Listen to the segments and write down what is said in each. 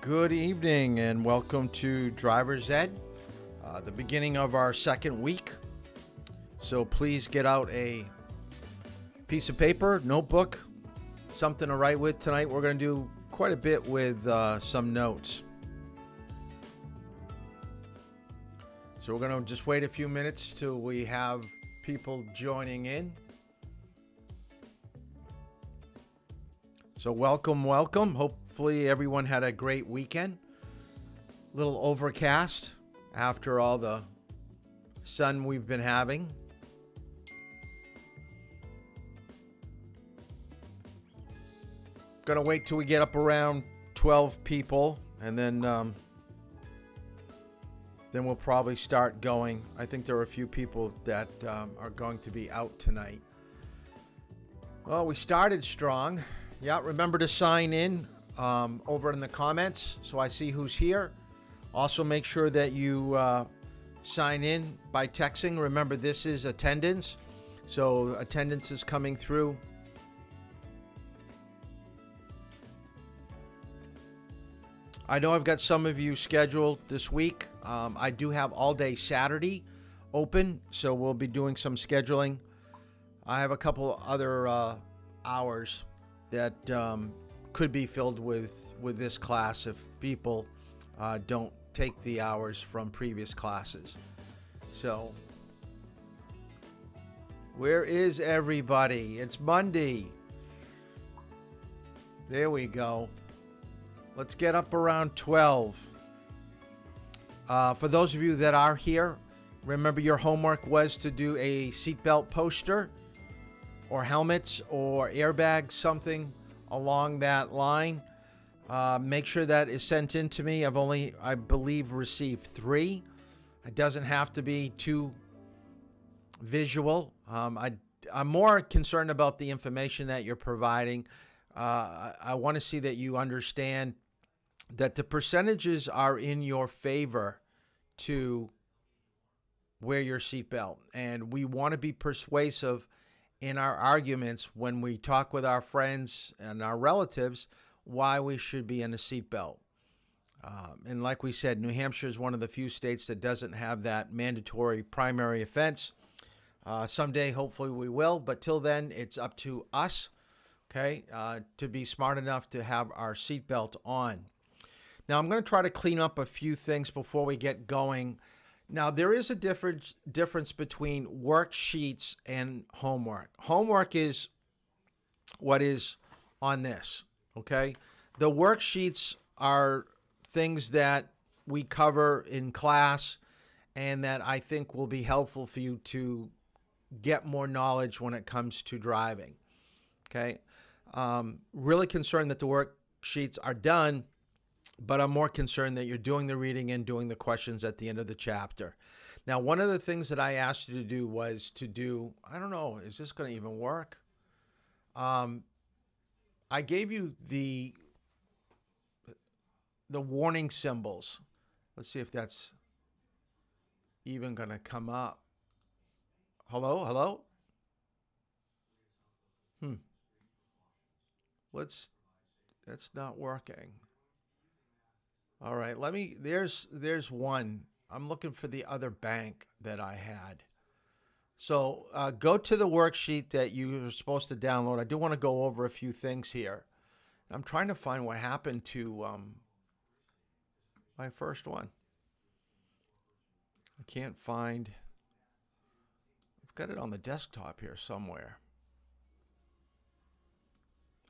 Good evening and welcome to Driver's Ed, the beginning of our second week. So please get out a piece of paper, notebook, something to write with. Tonight we're going to do quite a bit with some notes. So we're going to just wait a few minutes till we have people joining in. So welcome. Hopefully everyone had a great weekend. Little overcast after all the sun we've been having. Gonna wait till we get up around 12 people, and then we'll probably start going. I think there are a few people that are going to be out tonight. Well, we started strong. Yeah, remember to sign in over in the comments so I see who's here. Also, make sure that you sign in by texting. Remember, this is attendance, so attendance is coming through. I know I've got some of you scheduled this week. I do have all day Saturday open, so we'll be doing some scheduling. I have a couple other hours that could be filled with this class if people don't take the hours from previous classes. So, where is everybody? It's Monday. There we go. Let's get up around 12. For those of you that are here, remember your homework was to do a seatbelt poster or helmets or airbags, something along that line. Make sure that is sent in to me. I've only, I believe, received 3. It doesn't have to be too visual. I'm more concerned about the information that you're providing. I want to see that you understand that the percentages are in your favor to wear your seatbelt. And we want to be persuasive in our arguments when we talk with our friends and our relatives why we should be in a seatbelt. And like we said, New Hampshire is one of the few states that doesn't have that mandatory primary offense. Someday, hopefully we will, but till then, it's up to us, okay, to be smart enough to have our seatbelt on. Now, I'm going to try to clean up a few things before we get going. Now, there is a difference between worksheets and homework. Homework is what is on this, okay? The worksheets are things that we cover in class and that I think will be helpful for you to get more knowledge when it comes to driving, okay? Really concerned that the worksheets are done, but I'm more concerned that you're doing the reading and doing the questions at the end of the chapter. Now, one of the things that I asked you to do was to do, I don't know, is this going to even work? I gave you the warning symbols. Let's see if that's even going to come up. Hello? That's not working. All right, there's one. I'm looking for the other bank that I had. So go to the worksheet that you were supposed to download. I do want to go over a few things here. I'm trying to find what happened to my first one. I can't find. I've got it on the desktop here somewhere.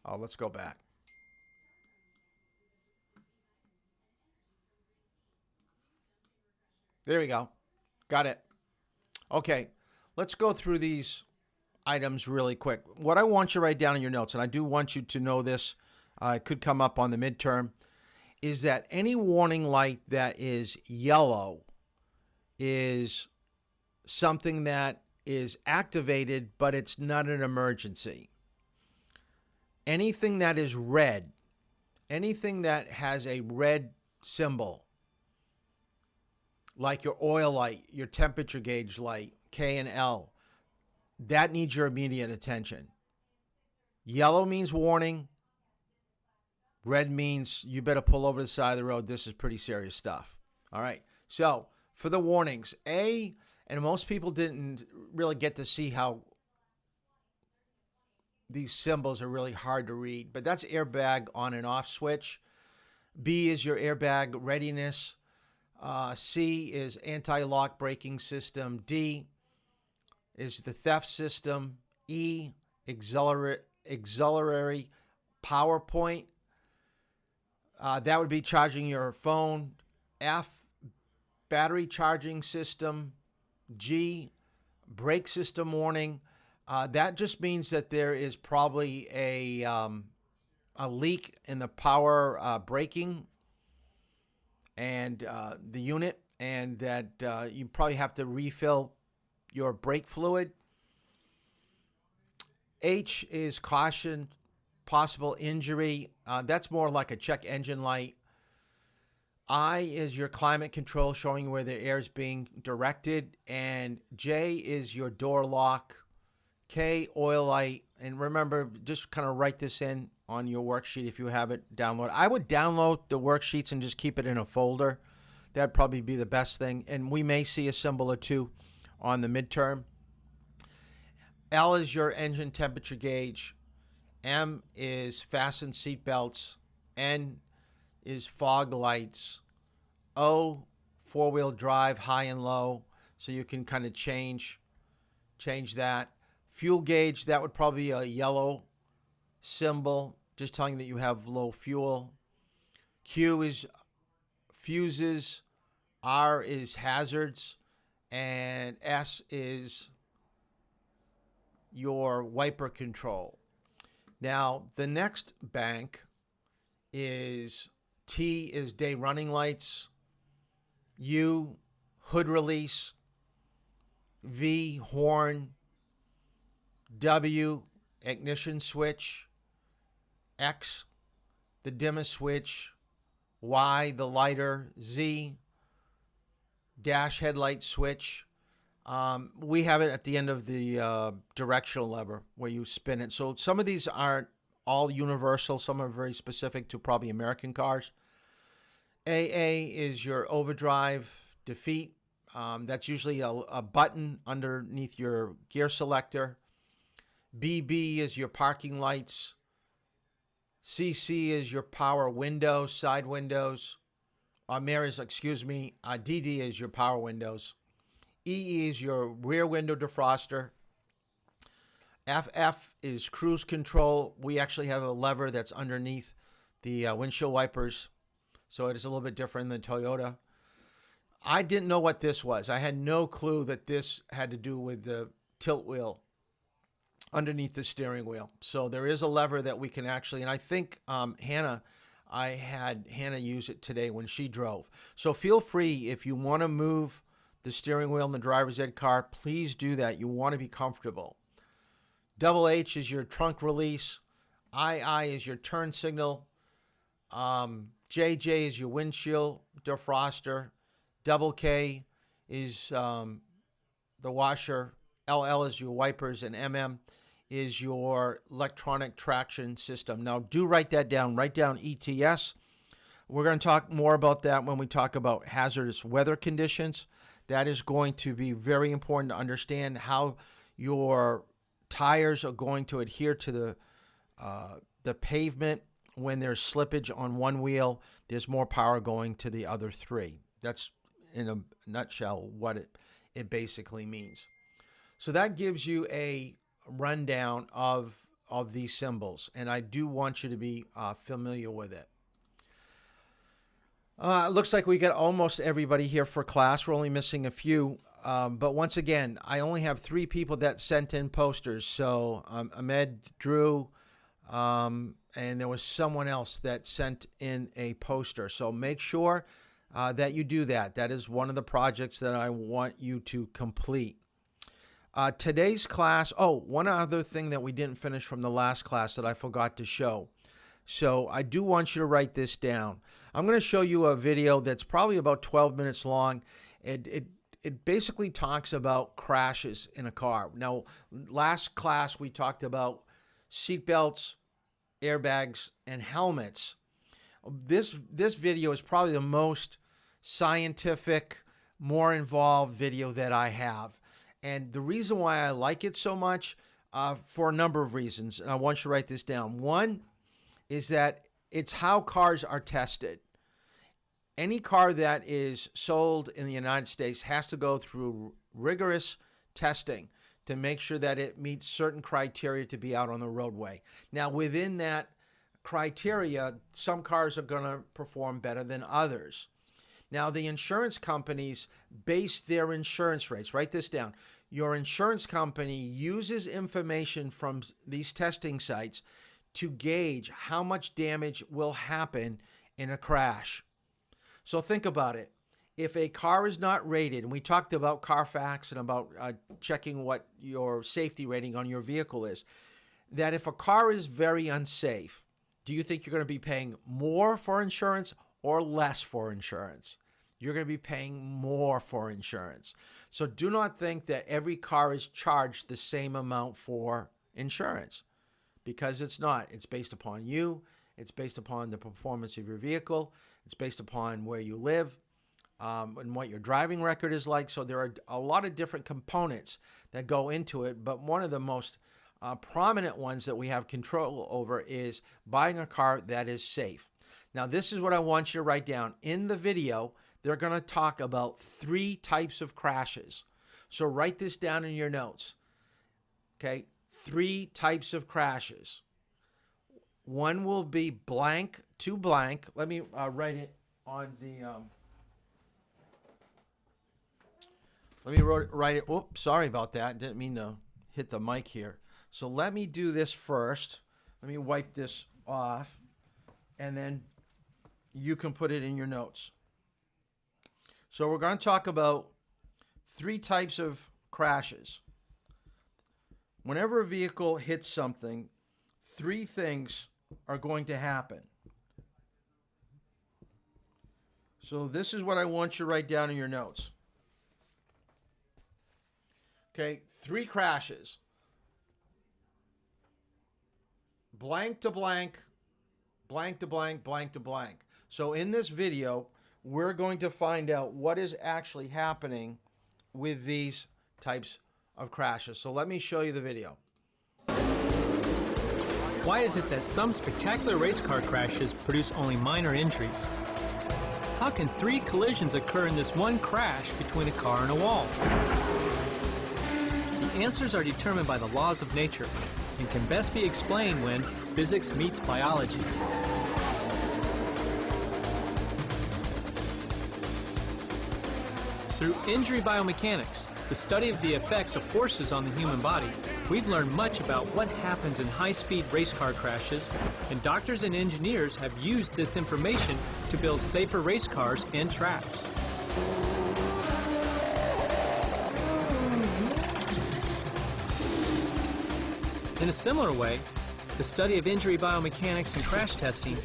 Oh, let's go back. There we go. Got it. Okay, let's go through these items really quick. What I want you to write down in your notes, and I do want you to know this, it could come up on the midterm, is that any warning light that is yellow is something that is activated, but it's not an emergency. Anything that is red, anything that has a red symbol, like your oil light, your temperature gauge light, K and L, that needs your immediate attention. Yellow means warning. Red means you better pull over to the side of the road. This is pretty serious stuff. All right. So for the warnings, A, and most people didn't really get to see how these symbols are really hard to read, but that's airbag on and off switch. B is your airbag readiness. C is anti-lock braking system. D is the theft system. E, auxiliary power point. That would be charging your phone. F, battery charging system. G, brake system warning. That just means that there is probably a leak in the power braking and the unit, and that you probably have to refill your brake fluid. H is caution, possible injury. That's more like a check engine light. I is your climate control, showing where the air is being directed. And J is your door lock. K, oil light. And remember, just kind of write this in on your worksheet if you have it downloaded. I would download the worksheets and just keep it in a folder. That'd probably be the best thing. And we may see a symbol or two on the midterm. L is your engine temperature gauge. M is fasten seat belts. N is fog lights. O, four-wheel drive, high and low, so you can kind of change that. Fuel gauge, that would probably be a yellow symbol, just telling you that you have low fuel. Q is fuses. R is hazards. And S is your wiper control. Now, the next bank is T is day running lights. U, hood release. V, horn. W, ignition switch. X, the dimmer switch. Y, the lighter. Z, dash headlight switch. We have it at the end of the directional lever where you spin it. So some of these aren't all universal. Some are very specific to probably American cars. AA is your overdrive defeat. That's usually a button underneath your gear selector. BB is your parking lights. CC is your power windows, side windows. Mirrors, DD is your power windows. EE is your rear window defroster. FF is cruise control. We actually have a lever that's underneath the windshield wipers, so it is a little bit different than Toyota. I didn't know what this was. I had no clue that this had to do with the tilt wheel underneath the steering wheel. So there is a lever that we can actually, and I think I had Hannah use it today when she drove. So feel free, if you want to move the steering wheel in the driver's ed car, please do that. You want to be comfortable. Double H is your trunk release. II is your turn signal. JJ is your windshield defroster. Double K is the washer. LL is your wipers. And MM is your electronic traction system. Now, do write that down. Write down ETS. We're going to talk more about that when we talk about hazardous weather conditions. That is going to be very important to understand how your tires are going to adhere to the pavement. When there's slippage on one wheel, there's more power going to the other three. That's, in a nutshell, what it basically means. So that gives you a rundown of these symbols, and I do want you to be familiar with it. It looks like we got almost everybody here for class. We're only missing a few. But once again, I only have 3 people that sent in posters. So Ahmed, Drew, and there was someone else that sent in a poster. So make sure that you do that. That is one of the projects that I want you to complete. Today's class, one other thing that we didn't finish from the last class that I forgot to show. So I do want you to write this down. I'm going to show you a video that's probably about 12 minutes long. It basically talks about crashes in a car. Now, last class we talked about seat belts, airbags, and helmets. This video is probably the most scientific, more involved video that I have. And the reason why I like it so much, for a number of reasons, and I want you to write this down. One is that it's how cars are tested. Any car that is sold in the United States has to go through rigorous testing to make sure that it meets certain criteria to be out on the roadway. Now, within that criteria, some cars are going to perform better than others. Now, the insurance companies base their insurance rates. Write this down. Your insurance company uses information from these testing sites to gauge how much damage will happen in a crash. So think about it. If a car is not rated, and we talked about Carfax and about checking what your safety rating on your vehicle is, that if a car is very unsafe, do you think you're going to be paying more for insurance or less for insurance? You're going to be paying more for insurance. So do not think that every car is charged the same amount for insurance, because it's not. It's based upon you. It's based upon the performance of your vehicle. It's based upon where you live and what your driving record is like. So there are a lot of different components that go into it, but one of the most prominent ones that we have control over is buying a car that is safe. Now, this is what I want you to write down. In the video, they're going to talk about 3 types of crashes. So write this down in your notes. Okay, 3 types of crashes. One will be blank to blank. Let me write it on the... let me write it. Oops, sorry about that. Didn't mean to hit the mic here. So let me do this first. Let me wipe this off, and then you can put it in your notes. So we're going to talk about 3 types of crashes. Whenever a vehicle hits something, 3 things are going to happen. So this is what I want you to write down in your notes. Okay, 3 crashes. Blank to blank, blank to blank, blank to blank. So in this video, we're going to find out what is actually happening with these types of crashes. So let me show you the video. Why is it that some spectacular race car crashes produce only minor injuries? How can 3 collisions occur in this one crash between a car and a wall? The answers are determined by the laws of nature and can best be explained when physics meets biology. Through injury biomechanics, the study of the effects of forces on the human body, we've learned much about what happens in high-speed race car crashes, and doctors and engineers have used this information to build safer race cars and tracks. In a similar way, the study of injury biomechanics and crash testing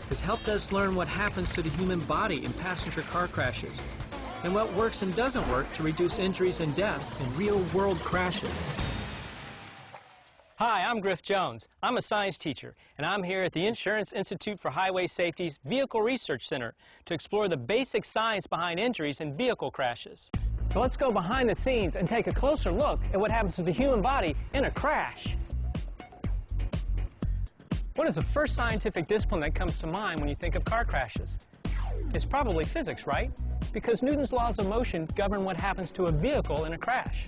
has helped us learn what happens to the human body in passenger car crashes, and what works and doesn't work to reduce injuries and deaths in real-world crashes. Hi, I'm Griff Jones. I'm a science teacher, and I'm here at the Insurance Institute for Highway Safety's Vehicle Research Center to explore the basic science behind injuries in vehicle crashes. So let's go behind the scenes and take a closer look at what happens to the human body in a crash. What is the first scientific discipline that comes to mind when you think of car crashes? It's probably physics, right? Because Newton's laws of motion govern what happens to a vehicle in a crash.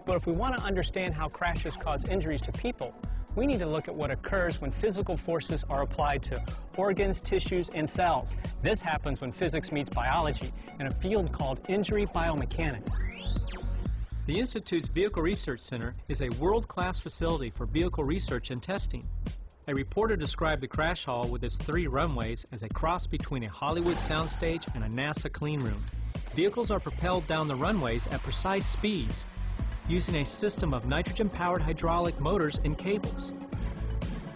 But if we want to understand how crashes cause injuries to people, we need to look at what occurs when physical forces are applied to organs, tissues, and cells. This happens when physics meets biology in a field called injury biomechanics. The Institute's Vehicle Research Center is a world-class facility for vehicle research and testing. A reporter described the crash hall with its 3 runways as a cross between a Hollywood soundstage and a NASA clean room. Vehicles are propelled down the runways at precise speeds, using a system of nitrogen-powered hydraulic motors and cables.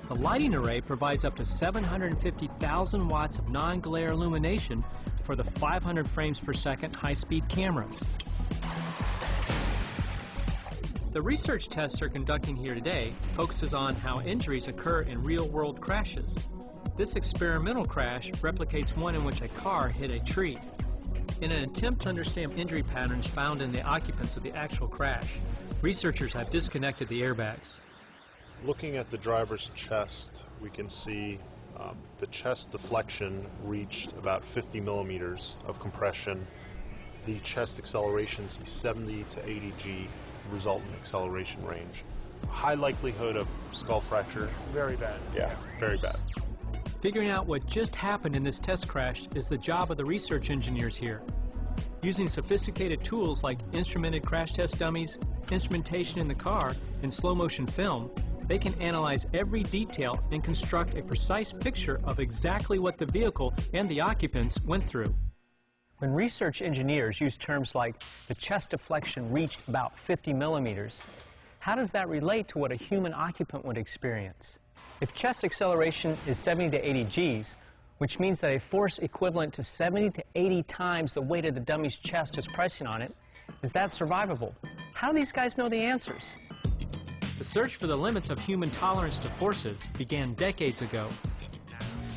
The lighting array provides up to 750,000 watts of non-glare illumination for the 500 frames per second high-speed cameras. The research tests they're conducting here today focuses on how injuries occur in real-world crashes. This experimental crash replicates one in which a car hit a tree. In an attempt to understand injury patterns found in the occupants of the actual crash, researchers have disconnected the airbags. Looking at the driver's chest, we can see the chest deflection reached about 50 millimeters of compression. The chest acceleration is 70 to 80 G resultant acceleration range. High likelihood of skull fracture. Very bad. Yeah, very bad. Figuring out what just happened in this test crash is the job of the research engineers here. Using sophisticated tools like instrumented crash test dummies, instrumentation in the car, and slow-motion film, they can analyze every detail and construct a precise picture of exactly what the vehicle and the occupants went through. When research engineers use terms like the chest deflection reached about 50 millimeters, how does that relate to what a human occupant would experience? If chest acceleration is 70 to 80 Gs, which means that a force equivalent to 70 to 80 times the weight of the dummy's chest is pressing on it, is that survivable? How do these guys know the answers? The search for the limits of human tolerance to forces began decades ago.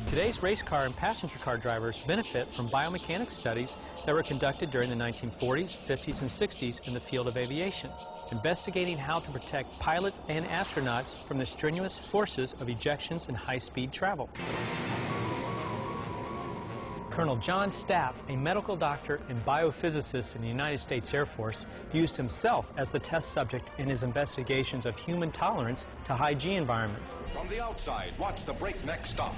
Today's race car and passenger car drivers benefit from biomechanics studies that were conducted during the 1940s, 50s, and 60s in the field of aviation, investigating how to protect pilots and astronauts from the strenuous forces of ejections and high-speed travel. Colonel John Stapp, a medical doctor and biophysicist in the United States Air Force, used himself as the test subject in his investigations of human tolerance to high G environments. From the outside, watch the breakneck stop.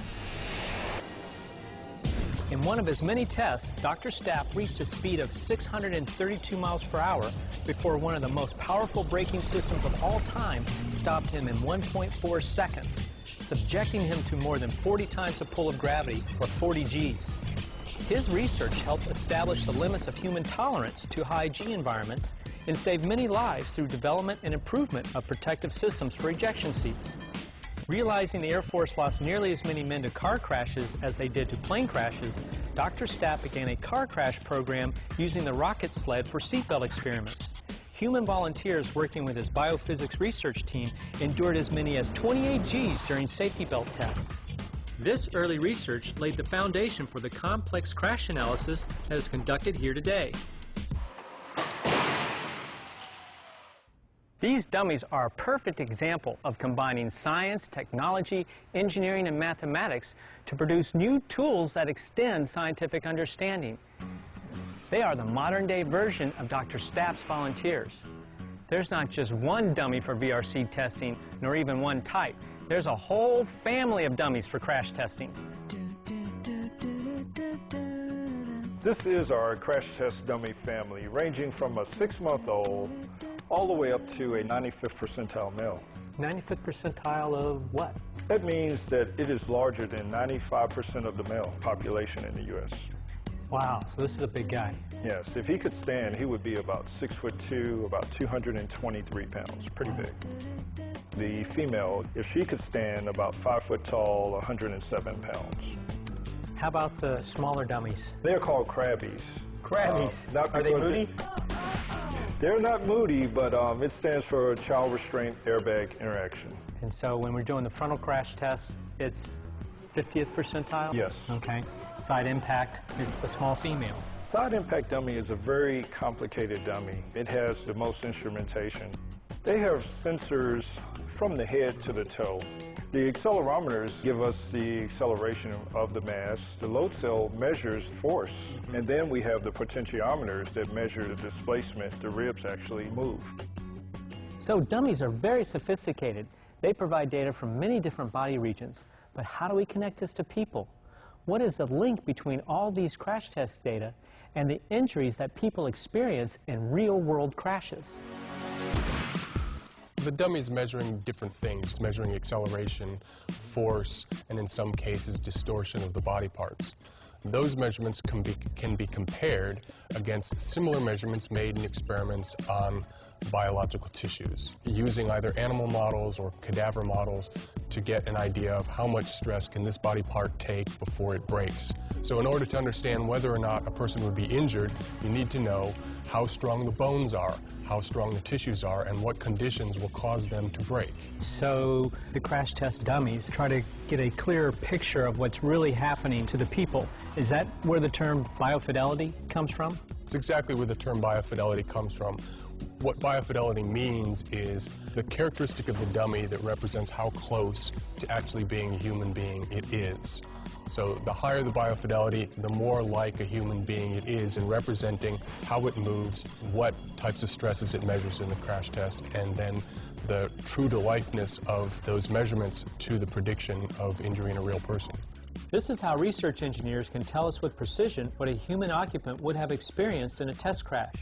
In one of his many tests, Dr. Stapp reached a speed of 632 miles per hour before one of the most powerful braking systems of all time stopped him in 1.4 seconds, subjecting him to more than 40 times the pull of gravity, or 40 Gs. His research helped establish the limits of human tolerance to high G environments and saved many lives through development and improvement of protective systems for ejection seats. Realizing the Air Force lost nearly as many men to car crashes as they did to plane crashes, Dr. Stapp began a car crash program using the rocket sled for seatbelt experiments. Human volunteers working with his biophysics research team endured as many as 28 Gs during safety belt tests. This early research laid the foundation for the complex crash analysis that is conducted here today. These dummies are a perfect example of combining science, technology, engineering, and mathematics to produce new tools that extend scientific understanding. They are the modern-day version of Dr. Stapp's volunteers. There's not just one dummy for VRC testing, nor even one type. There's a whole family of dummies for crash testing. This is our crash test dummy family, ranging from a 6-month-old all the way up to a 95th percentile male. 95th percentile of what? That means that it is larger than 95% of the male population in the U.S. Wow, so this is a big guy. Yes, if he could stand, he would be about 6'2", about 223 pounds, pretty big. The female, if she could stand, about 5 foot tall, 107 pounds. How about the smaller dummies? They're called Crabbies. Crabbies. Are they because moody? They're not moody, but it stands for Child Restraint Airbag Interaction. And so when we're doing the frontal crash test, it's 50th percentile? Yes. Okay. Side impact is the small female. Side impact dummy is a very complicated dummy. It has the most instrumentation. They have sensors from the head to the toe. The accelerometers give us the acceleration of the mass. The load cell measures force. And then we have the potentiometers that measure the displacement the ribs actually move. So dummies are very sophisticated. They provide data from many different body regions. But how do we connect this to people? What is the link between all these crash test data and the injuries that people experience in real-world crashes? The dummy is measuring different things. It's measuring acceleration, force, and in some cases distortion of the body parts. Those measurements can be compared against similar measurements made in experiments on biological tissues, using either animal models or cadaver models to get an idea of how much stress can this body part take before it breaks. So in order to understand whether or not a person would be injured, you need to know how strong the bones are, how strong the tissues are, and what conditions will cause them to break. So the crash test dummies try to get a clearer picture of what's really happening to the people. Is that where the term biofidelity comes from? It's exactly where the term biofidelity comes from. What biofidelity means is the characteristic of the dummy that represents how close to actually being a human being it is. So the higher the biofidelity, the more like a human being it is in representing how it moves, what types of stresses it measures in the crash test, and then the true-to-lifeness of those measurements to the prediction of injury in a real person. This is how research engineers can tell us with precision what a human occupant would have experienced in a test crash.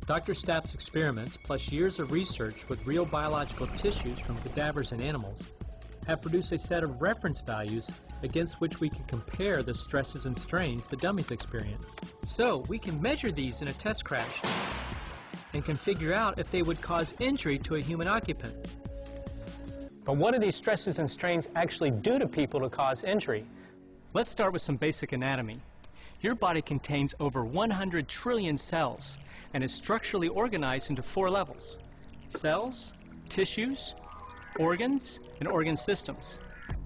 Dr. Stapp's experiments, plus years of research with real biological tissues from cadavers and animals, have produced a set of reference values against which we can compare the stresses and strains the dummies experience. So we can measure these in a test crash and can figure out if they would cause injury to a human occupant. But what do these stresses and strains actually do to people to cause injury? Let's start with some basic anatomy. Your body contains over 100 trillion cells and is structurally organized into 4 levels: cells, tissues, organs, and organ systems.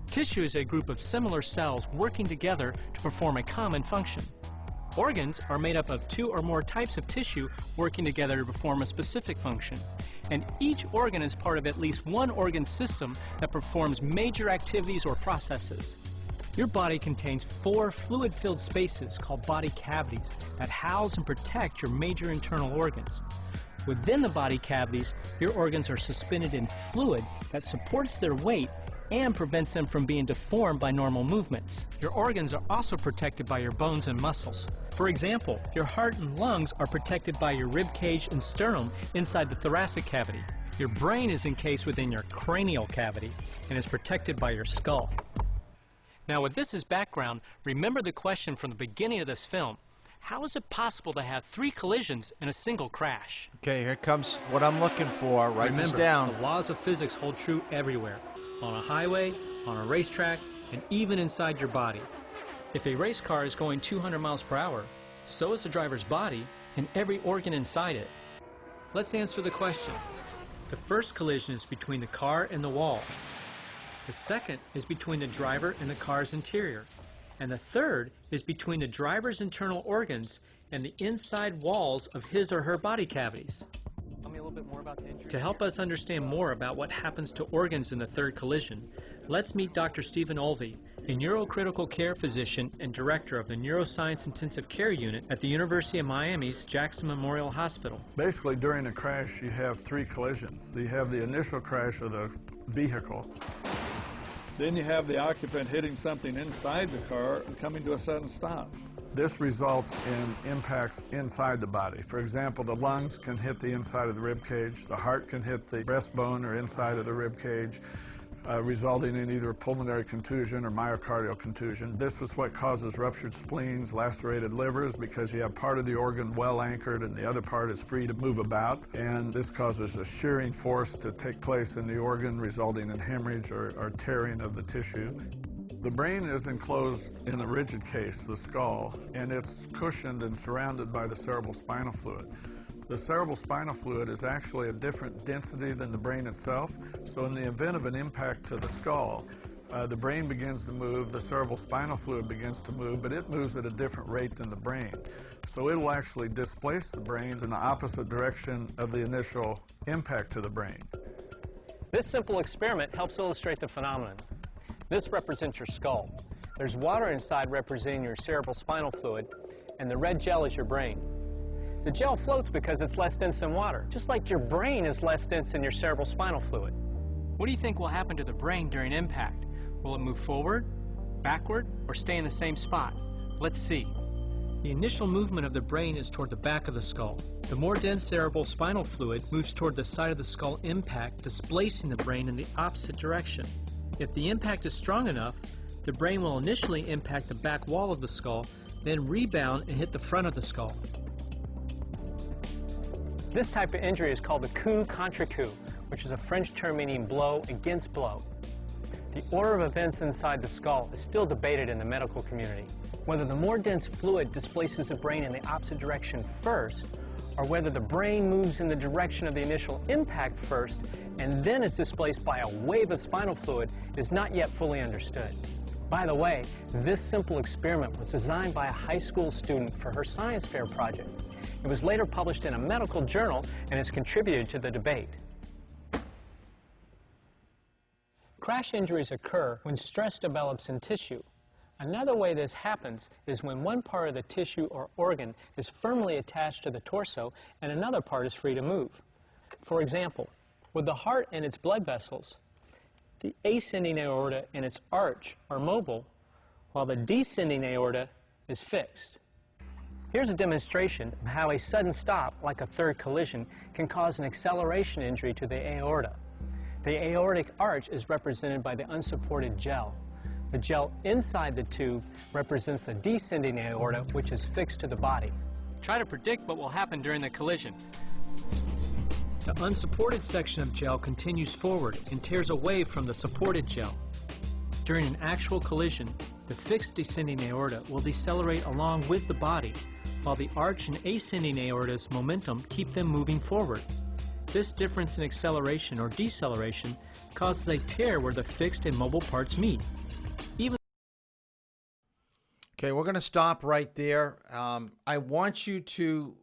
Tissue is a group of similar cells working together to perform a common function. Organs are made up of 2 or more types of tissue working together to perform a specific function. And each organ is part of at least one organ system that performs major activities or processes. Your body contains 4 fluid-filled spaces called body cavities that house and protect your major internal organs. Within the body cavities, your organs are suspended in fluid that supports their weight and prevents them from being deformed by normal movements. Your organs are also protected by your bones and muscles. For example, your heart and lungs are protected by your rib cage and sternum inside the thoracic cavity. Your brain is encased within your cranial cavity and is protected by your skull. Now, with this as background, remember the question from the beginning of this film. How is it possible to have 3 collisions in a single crash? Okay, here comes what I'm looking for. Write this Remember, down. the laws of physics hold true everywhere. On a highway, on a racetrack, and even inside your body. If a race car is going 200 miles per hour, so is the driver's body and every organ inside it. Let's answer the question. The first collision is between the car and the wall. The second is between the driver and the car's interior. And the third is between the driver's internal organs and the inside walls of his or her body cavities. Tell me a little bit more about the injury. To help us understand more about what happens to organs in the third collision, let's meet Dr. Stephen Olvey, a neurocritical care physician and director of the Neuroscience Intensive Care Unit at the University of Miami's Jackson Memorial Hospital. Basically, during a crash, you have 3 collisions. You have the initial crash of the vehicle. Then you have the occupant hitting something inside the car and coming to a sudden stop. This results in impacts inside the body. For example, the lungs can hit the inside of the rib cage, the heart can hit the breastbone or inside of the rib cage, resulting in either pulmonary contusion or myocardial contusion. This is what causes ruptured spleens, lacerated livers, because you have part of the organ well anchored and the other part is free to move about. And this causes a shearing force to take place in the organ, resulting in hemorrhage or tearing of the tissue. The brain is enclosed in a rigid case, the skull, and it's cushioned and surrounded by the cerebral spinal fluid. The cerebral spinal fluid is actually a different density than the brain itself, so in the event of an impact to the skull, the brain begins to move, the cerebral spinal fluid begins to move, but it moves at a different rate than the brain. So it will actually displace the brain in the opposite direction of the initial impact to the brain. This simple experiment helps illustrate the phenomenon. This represents your skull. There's water inside representing your cerebral spinal fluid, and the red gel is your brain. The gel floats because it's less dense than water, just like your brain is less dense than your cerebral spinal fluid. What do you think will happen to the brain during impact? Will it move forward, backward, or stay in the same spot? Let's see. The initial movement of the brain is toward the back of the skull. The more dense cerebral spinal fluid moves toward the side of the skull impact, displacing the brain in the opposite direction. If the impact is strong enough, the brain will initially impact the back wall of the skull, then rebound and hit the front of the skull. This type of injury is called the coup contre coup, which is a French term meaning blow against blow. The order of events inside the skull is still debated in the medical community. whether the more dense fluid displaces the brain in the opposite direction first, or whether the brain moves in the direction of the initial impact first and then is displaced by a wave of spinal fluid, is not yet fully understood. By the way, this simple experiment was designed by a high school student for her science fair project. It was later published in a medical journal and has contributed to the debate. Crash injuries occur when stress develops in tissue. Another way this happens is when one part of the tissue or organ is firmly attached to the torso and another part is free to move. For example, with the heart and its blood vessels, the ascending aorta and its arch are mobile, while the descending aorta is fixed. Here's a demonstration of how a sudden stop, like a third collision, can cause an acceleration injury to the aorta. The aortic arch is represented by the unsupported gel. The gel inside the tube represents the descending aorta, which is fixed to the body. Try to predict what will happen during the collision. The unsupported section of gel continues forward and tears away from the supported gel. During an actual collision, the fixed descending aorta will decelerate along with the body, while the arch and ascending aorta's momentum keep them moving forward. This difference in acceleration or deceleration causes a tear where the fixed and mobile parts meet. Okay, we're going to stop right there. I want you to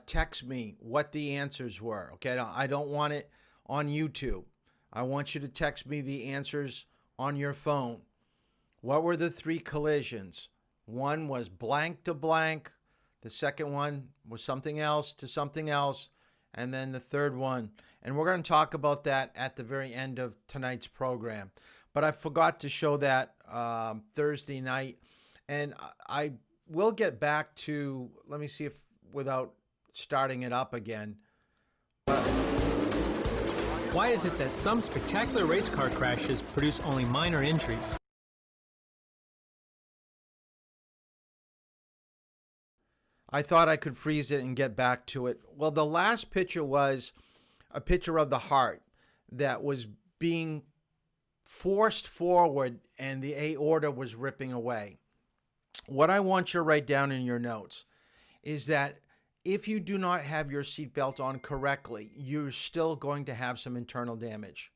text me what the answers were. Okay, I don't want it on YouTube. I want you to text me the answers on your phone. What were the three collisions? One was blank to blank. The second one was something else to something else. And then the third one. And we're going to talk about that at the very end of tonight's program. But I forgot to show that Thursday night. And I will get back to, let me see if, without starting it up again. Why is it that some spectacular race car crashes produce only minor injuries? I thought I could freeze it and get back to it. Well, the last picture was a picture of the heart that was being forced forward and the aorta was ripping away. What I want you to write down in your notes is that if you do not have your seatbelt on correctly, you're still going to have some internal damage.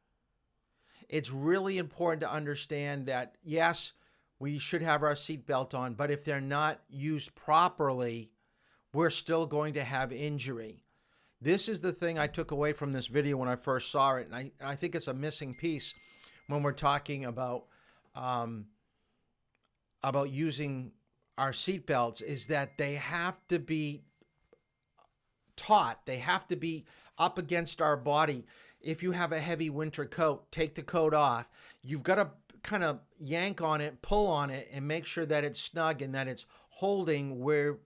It's really important to understand that, yes, we should have our seatbelt on, but if they're not used properly, we're still going to have injury. This is the thing I took away from this video when I first saw it, and I think it's a missing piece when we're talking about using our seatbelts, is that they have to be taut. They have to be up against our body. If you have a heavy winter coat, take the coat off. You've got to kind of yank on it, pull on it, and make sure that it's snug and that it's holding where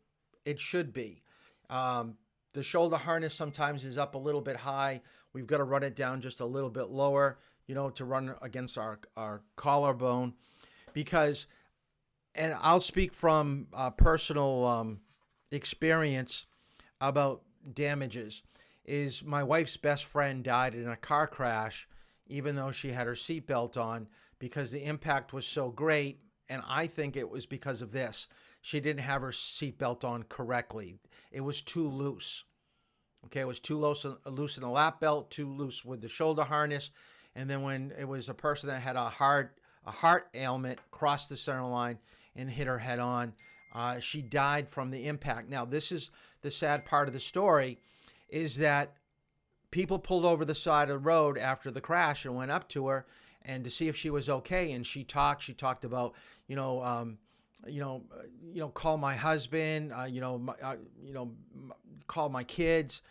it should be. The shoulder harness sometimes is up a little bit high. We've got to run it down just a little bit lower, to run against our collarbone. Because, and I'll speak from personal experience about damages, is my wife's best friend died in a car crash, even though she had her seatbelt on, because the impact was so great. And I think it was because of this. She didn't have her seatbelt on correctly. It was too loose. Okay, it was too loose in the lap belt, too loose with the shoulder harness. And then when it was a person that had a heart ailment, crossed the center line and hit her head on, she died from the impact. Now, this is the sad part of the story, is that people pulled over the side of the road after the crash and went up to her and to see if she was okay. And she talked about, call my husband, call my kids.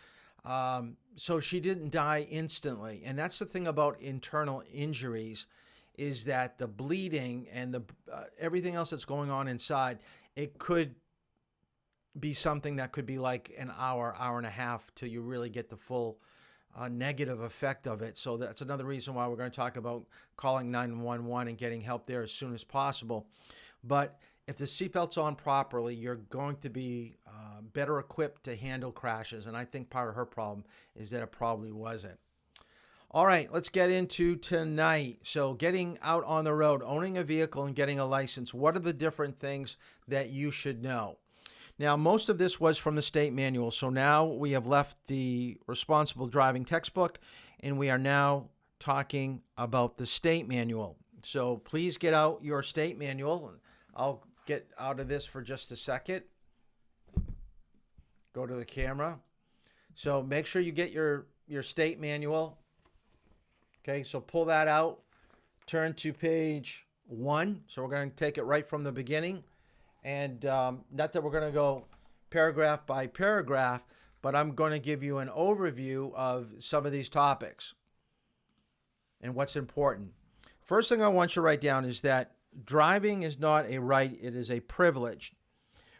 So she didn't die instantly. And that's the thing about internal injuries, is that the bleeding and the everything else that's going on inside, it could be something that could be like an hour and a half till you really get the full negative effect of it. So that's another reason why we're going to talk about calling 911 and getting help there as soon as possible. But if the seatbelt's on properly, you're going to be better equipped to handle crashes. And I think part of her problem is that it probably wasn't. All right, let's get into tonight. So, getting out on the road, owning a vehicle, and getting a license. What are the different things that you should know? Now, most of this was from the state manual. So now we have left the responsible driving textbook, and we are now talking about the state manual. So please get out your state manual. I'll get out of this for just a second. Go to the camera. So make sure you get your state manual. Okay, so pull that out. Turn to page 1. So we're going to take it right from the beginning. And not that we're going to go paragraph by paragraph, but I'm going to give you an overview of some of these topics and what's important. First thing I want you to write down is that driving is not a right, it is a privilege.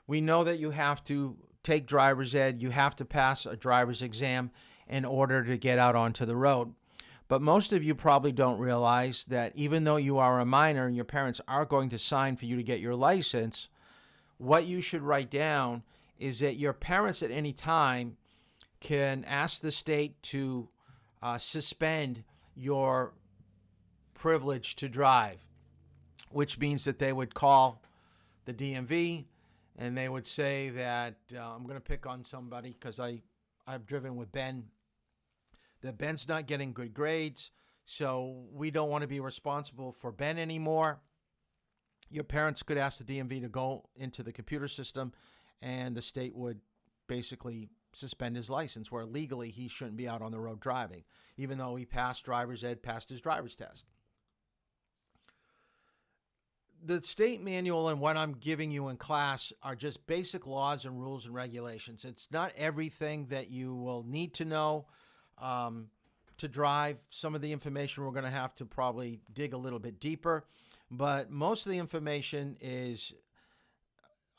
We know that you have to take driver's ed, you have to pass a driver's exam in order to get out onto the road. But most of you probably don't realize that even though you are a minor and your parents are going to sign for you to get your license, what you should write down is that your parents at any time can ask the state to suspend your privilege to drive, which means that they would call the DMV and they would say that, I'm going to pick on somebody because I've driven with Ben, that Ben's not getting good grades, so we don't want to be responsible for Ben anymore. Your parents could ask the DMV to go into the computer system, and the state would basically suspend his license, where legally he shouldn't be out on the road driving, even though he passed driver's ed, passed his driver's test. The state manual and what I'm giving you in class are just basic laws and rules and regulations. It's not everything that you will need to know to drive. Some of the information we're going to have to probably dig a little bit deeper. But most of the information is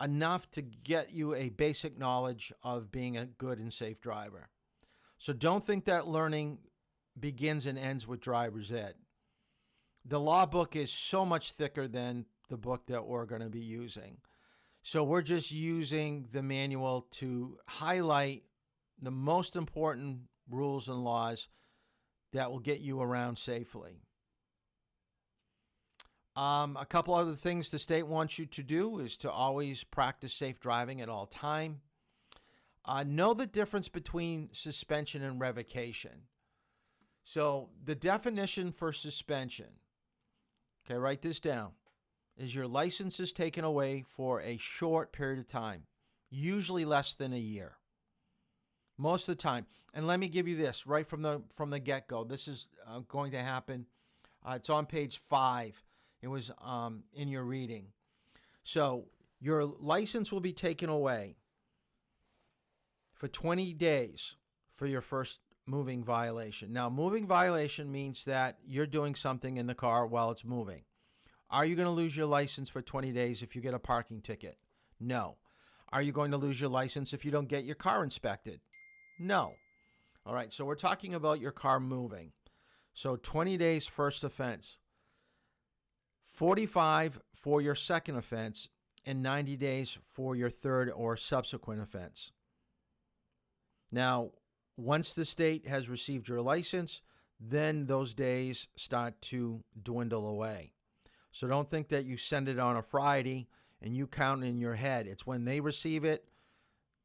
enough to get you a basic knowledge of being a good and safe driver. So don't think that learning begins and ends with driver's ed. The law book is so much thicker than the book that we're going to be using. So we're just using the manual to highlight the most important rules and laws that will get you around safely. A couple other things the state wants you to do is to always practice safe driving at all time. Know the difference between suspension and revocation. So the definition for suspension, okay, write this down, is your license is taken away for a short period of time, usually less than a year. Most of the time. And let me give you this right from the get-go. This is going to happen. It's on page 5. It was in your reading. So your license will be taken away for 20 days for your first moving violation. Now, moving violation means that you're doing something in the car while it's moving. Are you going to lose your license for 20 days if you get a parking ticket? No. Are you going to lose your license if you don't get your car inspected? No. All right, so we're talking about your car moving. So 20 days first offense. 45 for your second offense, and 90 days for your third or subsequent offense. Now, once the state has received your license, then those days start to dwindle away. So don't think that you send it on a Friday and you count in your head. It's when they receive it,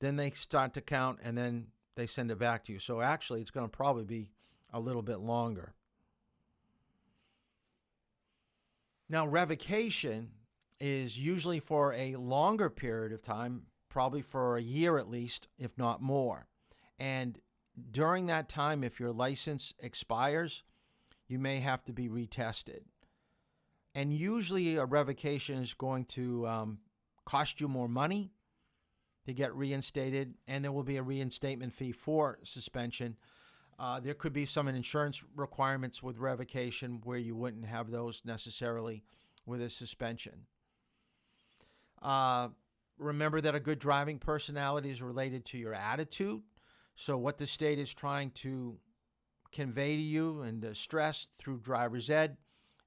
then they start to count, and then they send it back to you. So actually, it's going to probably be a little bit longer. Now, revocation is usually for a longer period of time, probably for a year at least, if not more. And during that time, if your license expires, you may have to be retested. And usually a revocation is going to cost you more money to get reinstated, and there will be a reinstatement fee for suspension. There could be some insurance requirements with revocation where you wouldn't have those necessarily with a suspension. Remember that a good driving personality is related to your attitude. So what the state is trying to convey to you and stress through driver's ed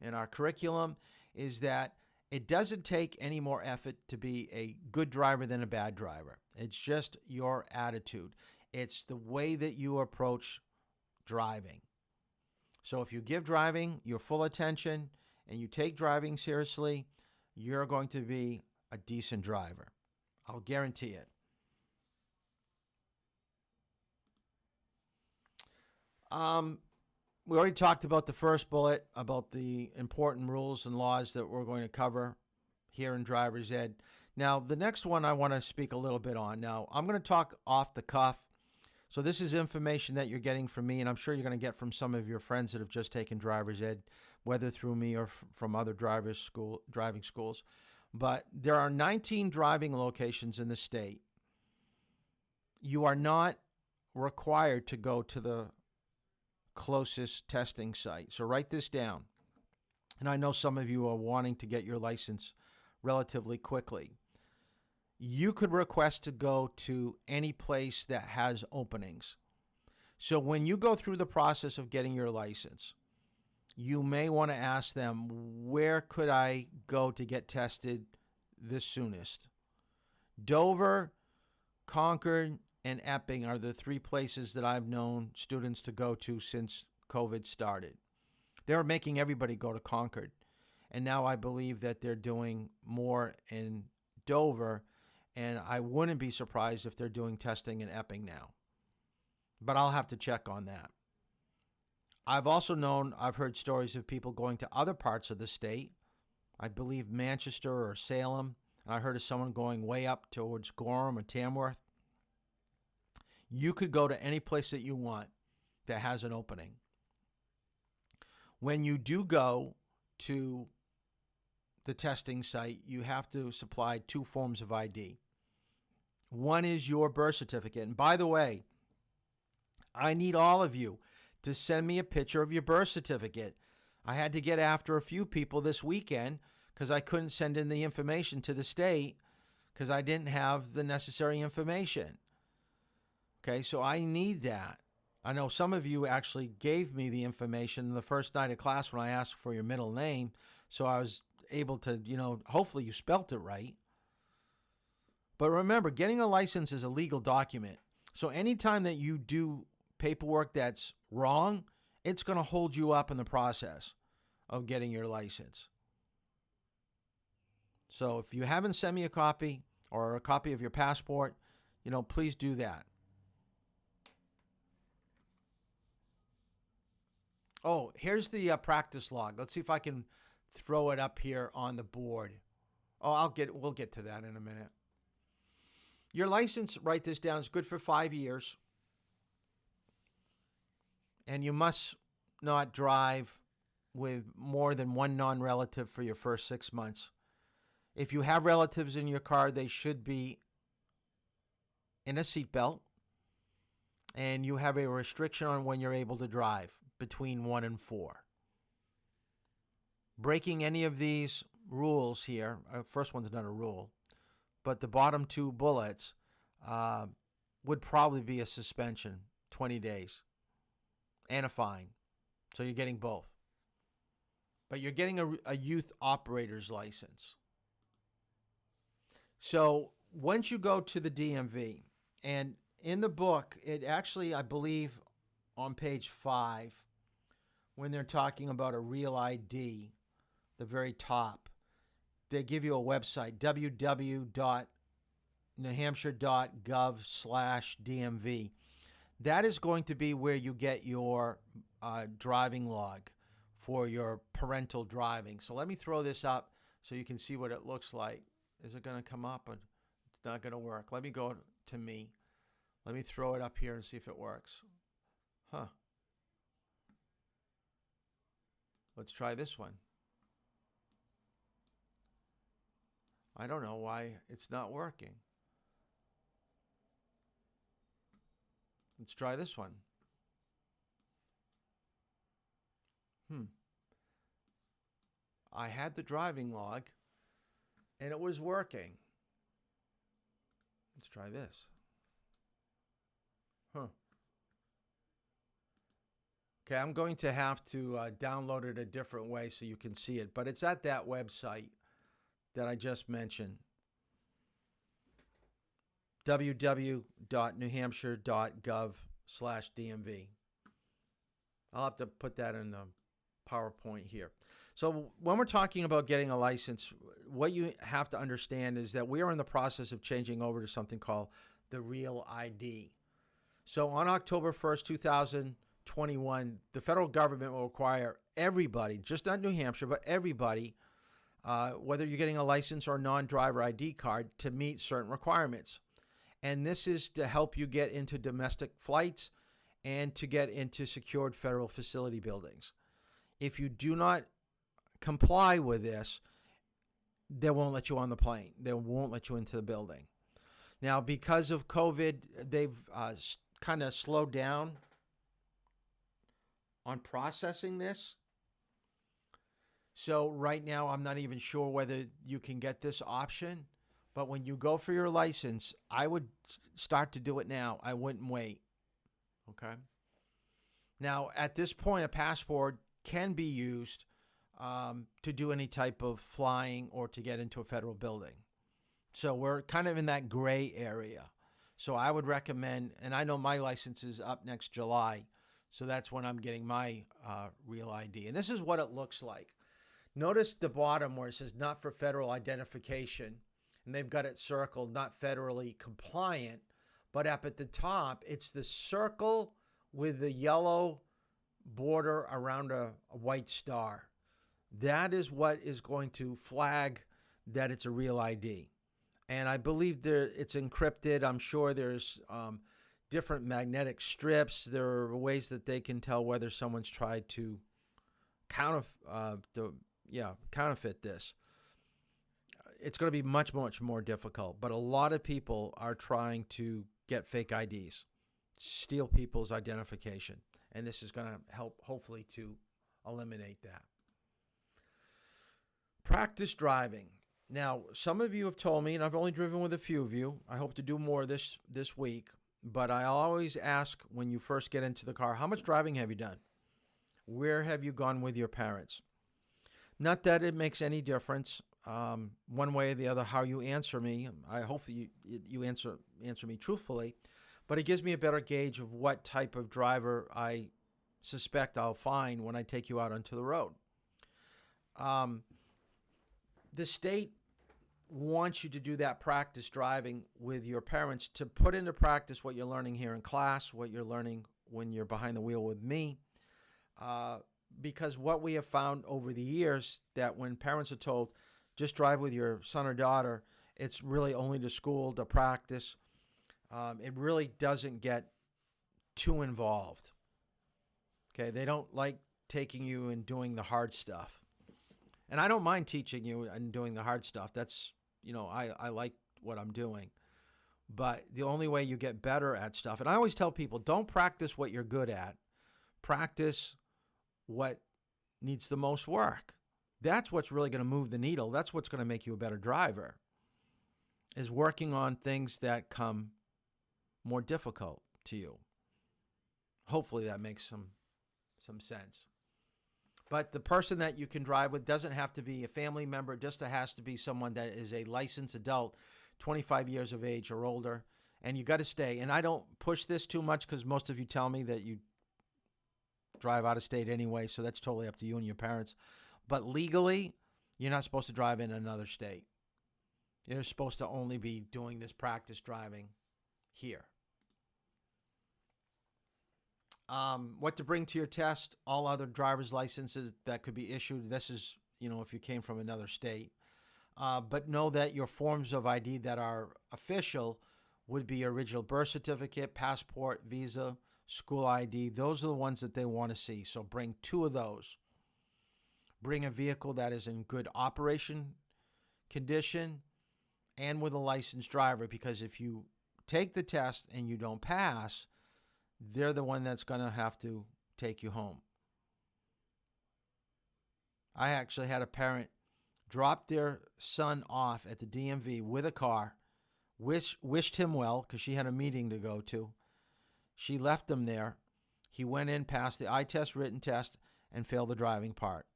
in our curriculum is that it doesn't take any more effort to be a good driver than a bad driver. It's just your attitude. It's the way that you approach driving. So if you give driving your full attention and you take driving seriously, you're going to be a decent driver. I'll guarantee it. We already talked about the first bullet, about the important rules and laws that we're going to cover here in Driver's Ed. Now, the next one I want to speak a little bit on. Now, I'm going to talk off the cuff. So this is information that you're getting from me, and I'm sure you're going to get from some of your friends that have just taken Driver's Ed, whether through me or from other driving schools. But there are 19 driving locations in the state. You are not required to go to the closest testing site. So write this down. And I know some of you are wanting to get your license relatively quickly. You could request to go to any place that has openings. So when you go through the process of getting your license, you may want to ask them, where could I go to get tested the soonest? Dover, Concord, and Epping are the three places that I've known students to go to since COVID started. They're making everybody go to Concord. And now I believe that they're doing more in Dover, and I wouldn't be surprised if they're doing testing in Epping now. But I'll have to check on that. I've heard stories of people going to other parts of the state. I believe Manchester or Salem. And I heard of someone going way up towards Gorham or Tamworth. You could go to any place that you want that has an opening. When you do go to the testing site, you have to supply two forms of ID. One is your birth certificate. And by the way, I need all of you to send me a picture of your birth certificate. I had to get after a few people this weekend because I couldn't send in the information to the state because I didn't have the necessary information. Okay, so I need that. I know some of you actually gave me the information the first night of class when I asked for your middle name, so I was able to, hopefully you spelt it right. But remember, getting a license is a legal document. So anytime that you do paperwork that's wrong, it's going to hold you up in the process of getting your license. So if you haven't sent me a copy or a copy of your passport, please do that. Oh, here's the practice log. Let's see if I can throw it up here on the board. Oh, we'll get to that in a minute. Your license, write this down, is good for 5 years. And you must not drive with more than one non-relative for your first 6 months. If you have relatives in your car, they should be in a seatbelt. And you have a restriction on when you're able to drive, between 1 and 4. Breaking any of these rules here, first one's not a rule, but the bottom two bullets would probably be a suspension, 20 days, and a fine. So you're getting both. But you're getting a youth operator's license. So once you go to the DMV, and in the book, it actually, I believe, on page 5, when they're talking about a real ID, the very top, they give you a website, www.newhampshire.gov/DMV. That is going to be where you get your driving log for your parental driving. So let me throw this up so you can see what it looks like. Is it going to come up? It's not going to work. Let me go to me. Let me throw it up here and see if it works. Huh. Let's try this one. I don't know why it's not working. Let's try this one. I had the driving log and it was working. Let's try this. Okay, I'm going to have to download it a different way so you can see it, but it's at that website that I just mentioned, www.newhampshire.gov/DMV. I'll have to put that in the PowerPoint here. So when we're talking about getting a license, what you have to understand is that we are in the process of changing over to something called the Real ID. So on October 1st, 2021, the federal government will require everybody, just not New Hampshire, but everybody, whether you're getting a license or a non-driver ID card, to meet certain requirements. And this is to help you get into domestic flights and to get into secured federal facility buildings. If you do not comply with this, they won't let you on the plane. They won't let you into the building. Now, because of COVID, they've kind of slowed down on processing this. So right now, I'm not even sure whether you can get this option. But when you go for your license, I would start to do it now. I wouldn't wait. Okay? Now, at this point, a passport can be used to do any type of flying or to get into a federal building. So we're kind of in that gray area. So I would recommend, and I know my license is up next July, so that's when I'm getting my Real ID. And this is what it looks like. Notice the bottom where it says not for federal identification, and they've got it circled, not federally compliant, but up at the top, it's the circle with the yellow border around a white star. That is what is going to flag that it's a Real ID. And I believe it's encrypted. I'm sure there's different magnetic strips. There are ways that they can tell whether someone's tried to counterfeit this. It's going to be much, much more difficult. But a lot of people are trying to get fake IDs, steal people's identification. And this is going to help, hopefully, to eliminate that. Practice driving. Now, some of you have told me, and I've only driven with a few of you. I hope to do more this week. But I always ask when you first get into the car, how much driving have you done? Where have you gone with your parents? Not that it makes any difference one way or the other how you answer me. I hope that you answer me truthfully. But it gives me a better gauge of what type of driver I suspect I'll find when I take you out onto the road. The state wants you to do that practice driving with your parents to put into practice what you're learning here in class, what you're learning when you're behind the wheel with me. Because what we have found over the years, that when parents are told, just drive with your son or daughter, it's really only to school, to practice. It really doesn't get too involved. Okay, they don't like taking you and doing the hard stuff. And I don't mind teaching you and doing the hard stuff. That's, I like what I'm doing. But the only way you get better at stuff, and I always tell people, don't practice what you're good at. Practice what needs the most work. That's what's really going to move the needle. That's what's going to make you a better driver, is working on things that come more difficult to you. Hopefully that makes some sense. But the person that you can drive with doesn't have to be a family member. It just has to be someone that is a licensed adult, 25 years of age or older. And you got to stay. And I don't push this too much because most of you tell me that you drive out of state anyway. So that's totally up to you and your parents. But legally, you're not supposed to drive in another state. You're supposed to only be doing this practice driving here. What to bring to your test, all other driver's licenses that could be issued. This is, if you came from another state. But know that your forms of ID that are official would be your original birth certificate, passport, visa, school ID. Those are the ones that they want to see. So bring 2 of those. Bring a vehicle that is in good operation condition and with a licensed driver, because if you take the test and you don't pass, they're the one that's going to have to take you home. I actually had a parent drop their son off at the DMV with a car, wished him well because she had a meeting to go to. She left him there. He went in, passed the eye test, written test, and failed the driving part.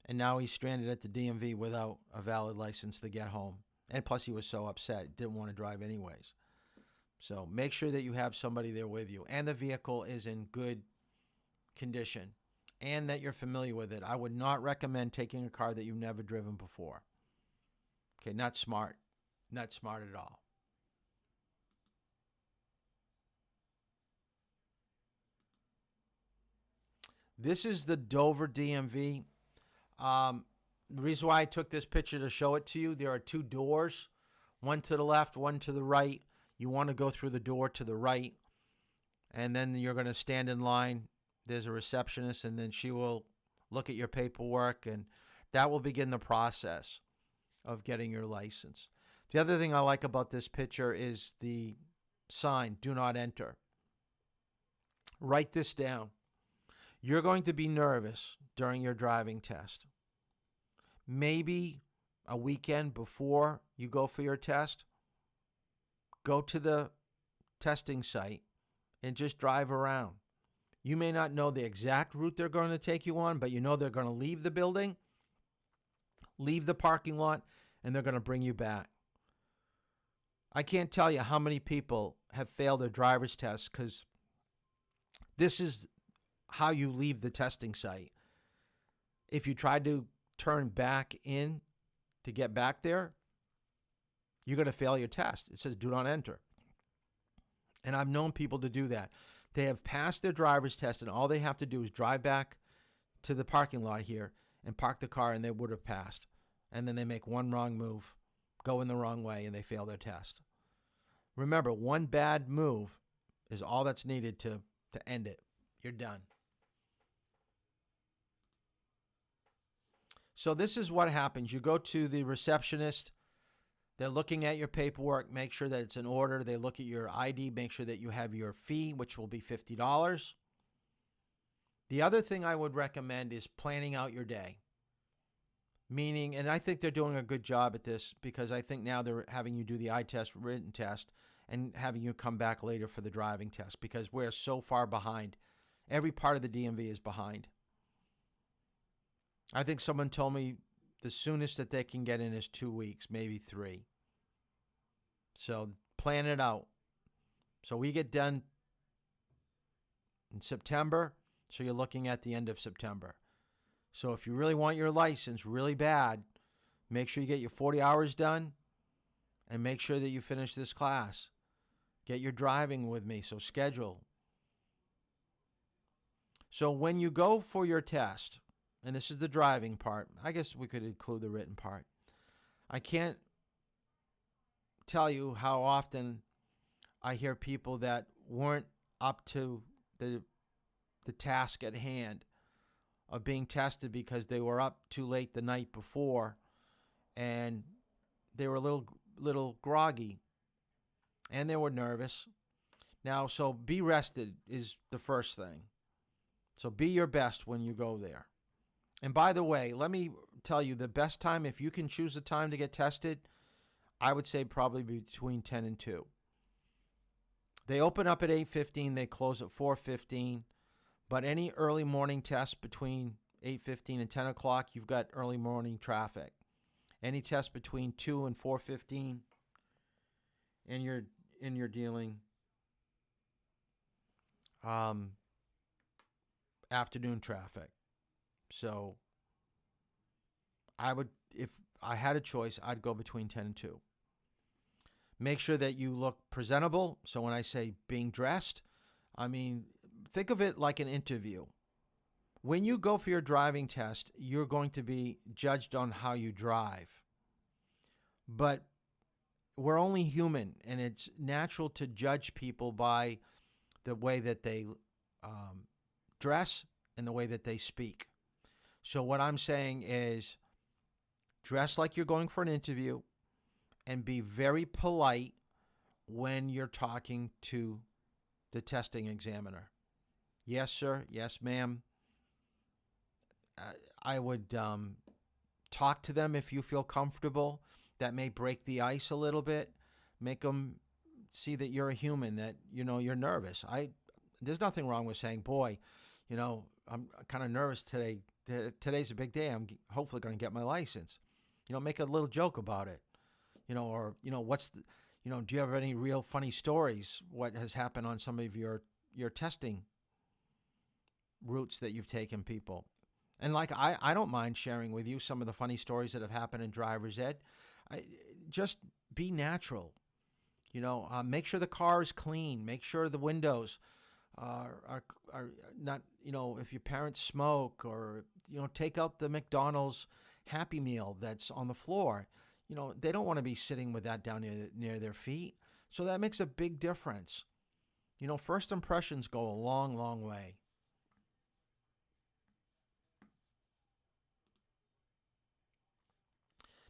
And now he's stranded at the DMV without a valid license to get home. And plus he was so upset, didn't want to drive anyways. So make sure that you have somebody there with you. And the vehicle is in good condition and that you're familiar with it. I would not recommend taking a car that you've never driven before. Okay, not smart. Not smart at all. This is the Dover DMV. The reason why I took this picture to show it to you, there are two doors, one to the left, one to the right. You want to go through the door to the right, and then you're going to stand in line. There's a receptionist, and then she will look at your paperwork, and that will begin the process of getting your license. The other thing I like about this picture is the sign, do not enter. Write this down. You're going to be nervous during your driving test. Maybe a weekend before you go for your test, go to the testing site and just drive around. You may not know the exact route they're going to take you on, but you know they're going to leave the building, leave the parking lot, and they're going to bring you back. I can't tell you how many people have failed their driver's test because this is how you leave the testing site. If you try to turn back in to get back there, you're going to fail your test. It says do not enter. And I've known people to do that. They have passed their driver's test, and all they have to do is drive back to the parking lot here and park the car, and they would have passed. And then they make one wrong move, go in the wrong way, and they fail their test. Remember, one bad move is all that's needed to end it. You're done. So this is what happens. You go to the receptionist. They're looking at your paperwork, make sure that it's in order. They look at your ID, make sure that you have your fee, which will be $50. The other thing I would recommend is planning out your day. Meaning, and I think they're doing a good job at this because I think now they're having you do the eye test, written test, and having you come back later for the driving test because we're so far behind. Every part of the DMV is behind. I think someone told me the soonest that they can get in is 2 weeks, maybe 3. So plan it out. So we get done in September, so you're looking at the end of September. So if you really want your license really bad, make sure you get your 40 hours done and make sure that you finish this class. Get your driving with me, so schedule. So when you go for your test, and this is the driving part, I guess we could include the written part. I can't tell you how often I hear people that weren't up to the task at hand of being tested because they were up too late the night before and they were a little groggy and they were nervous. Now, so be rested is the first thing. So be your best when you go there. And by the way, let me tell you the best time, if you can choose a time to get tested, I would say probably between 10 and 2. They open up at 8:15, they close at 4:15, but any early morning test between 8:15 and 10 o'clock, you've got early morning traffic. Any test between 2 and 4:15, and you're dealing afternoon traffic. So I would, if I had a choice, I'd go between 10 and 2. Make sure that you look presentable. So when I say being dressed, I mean, think of it like an interview. When you go for your driving test, you're going to be judged on how you drive. But we're only human, and it's natural to judge people by the way that they dress and the way that they speak. So what I'm saying is dress like you're going for an interview and be very polite when you're talking to the testing examiner. Yes, sir. Yes, ma'am. I would talk to them if you feel comfortable. That may break the ice a little bit. Make them see that you're a human, that, you're nervous. There's nothing wrong with saying, boy, I'm kind of nervous today. Today's a big day. I'm hopefully going to get my license. Make a little joke about it. What's the, do you have any real funny stories? What has happened on some of your testing routes that you've taken people. And like I don't mind sharing with you some of the funny stories that have happened in driver's ed. Just be natural. You know, make sure the car is clean. Make sure the windows are not, you know, if your parents smoke, or, you know, take out the McDonald's Happy Meal that's on the floor. You know, they don't want to be sitting with that down near their feet. So that makes a big difference. You know, first impressions go a long, long way.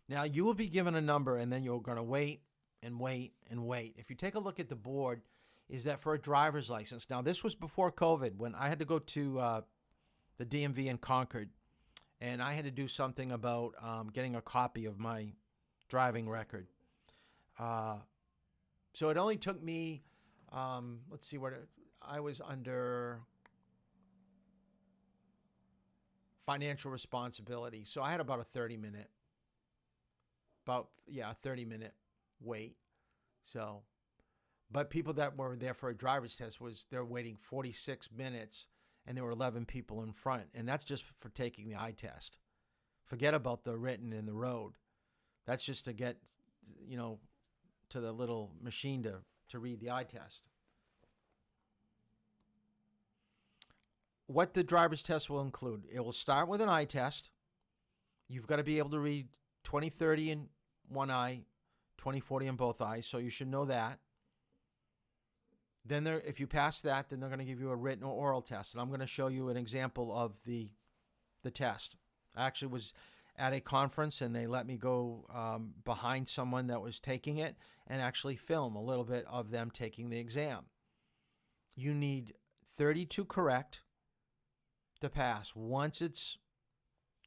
Now, you will be given a number, and then you're going to wait and wait and wait. If you take a look at the board, is that for a driver's license. Now, this was before COVID, when I had to go to the DMV in Concord, and I had to do something about getting a copy of my driving record. So it only took me, let's see, I was under financial responsibility. So I had about a 30-minute wait. So, but people that were there for a driver's test they're waiting 46 minutes, and there were 11 people in front. And that's just for taking the eye test. Forget about the written in the road. That's just to get, you know, to the little machine to read the eye test. What the driver's test will include, it will start with an eye test. You've got to be able to read 20/30 in one eye, 20/40 in both eyes, so you should know that. Then if you pass that, then they're going to give you a written or oral test, and I'm going to show you an example of the test. I actually was at a conference, and they let me go behind someone that was taking it and actually film a little bit of them taking the exam. You need 32 correct to pass. Once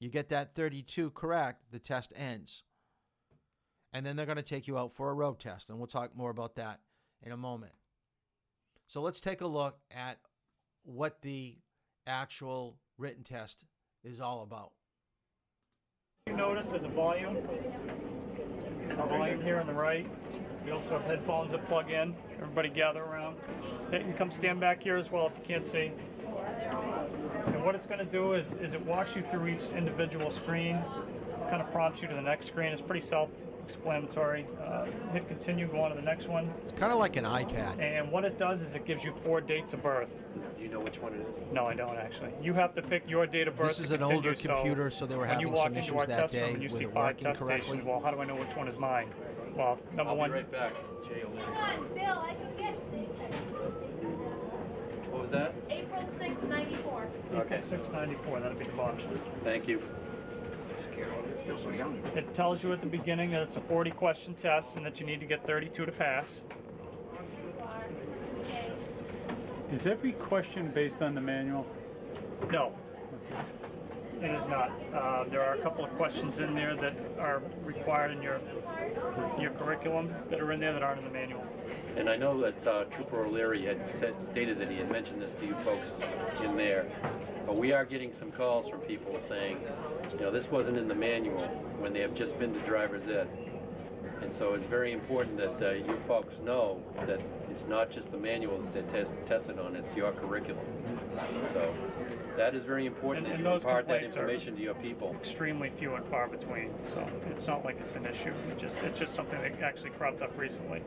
you get that 32 correct, the test ends. And then they're going to take you out for a road test, and we'll talk more about that in a moment. So let's take a look at what the actual written test is all about. You notice there's a volume. There's a volume here on the right. We also have headphones that plug in. Everybody gather around. You can come stand back here as well if you can't see. And what it's going to do is it walks you through each individual screen, kind of prompts you to the next screen. It's pretty self-explanatory. Hit continue, go on to the next one. It's kind of like an iPad. And what it does is it gives you 4 dates of birth. Do you know which one it is? No, I don't actually. You have to pick your date of birth. This is an older computer, so they were having some issues that day and you with see it 5 working test correctly. stations. Well, how do I know which one is mine? Well, number one. I'll be right back. Jay O'Leary. Come on, Bill, I can get it. What was that? April 6, 94. Okay. 694, that'll be the bottom. Thank you. It tells you at the beginning that it's a 40-question test and that you need to get 32 to pass. Is every question based on the manual? No, it is not. There are a couple of questions in there that are required in your curriculum that are in there that aren't in the manual. And I know that Trooper O'Leary had stated that he had mentioned this to you folks in there, but we are getting some calls from people saying, you know, this wasn't in the manual when they have just been to driver's ed. And so it's very important that you folks know that it's not just the manual that tested on, it's your curriculum. So that is very important that you impart that information to your people. Extremely few and far between, so it's not like it's an issue. It's just something that actually cropped up recently.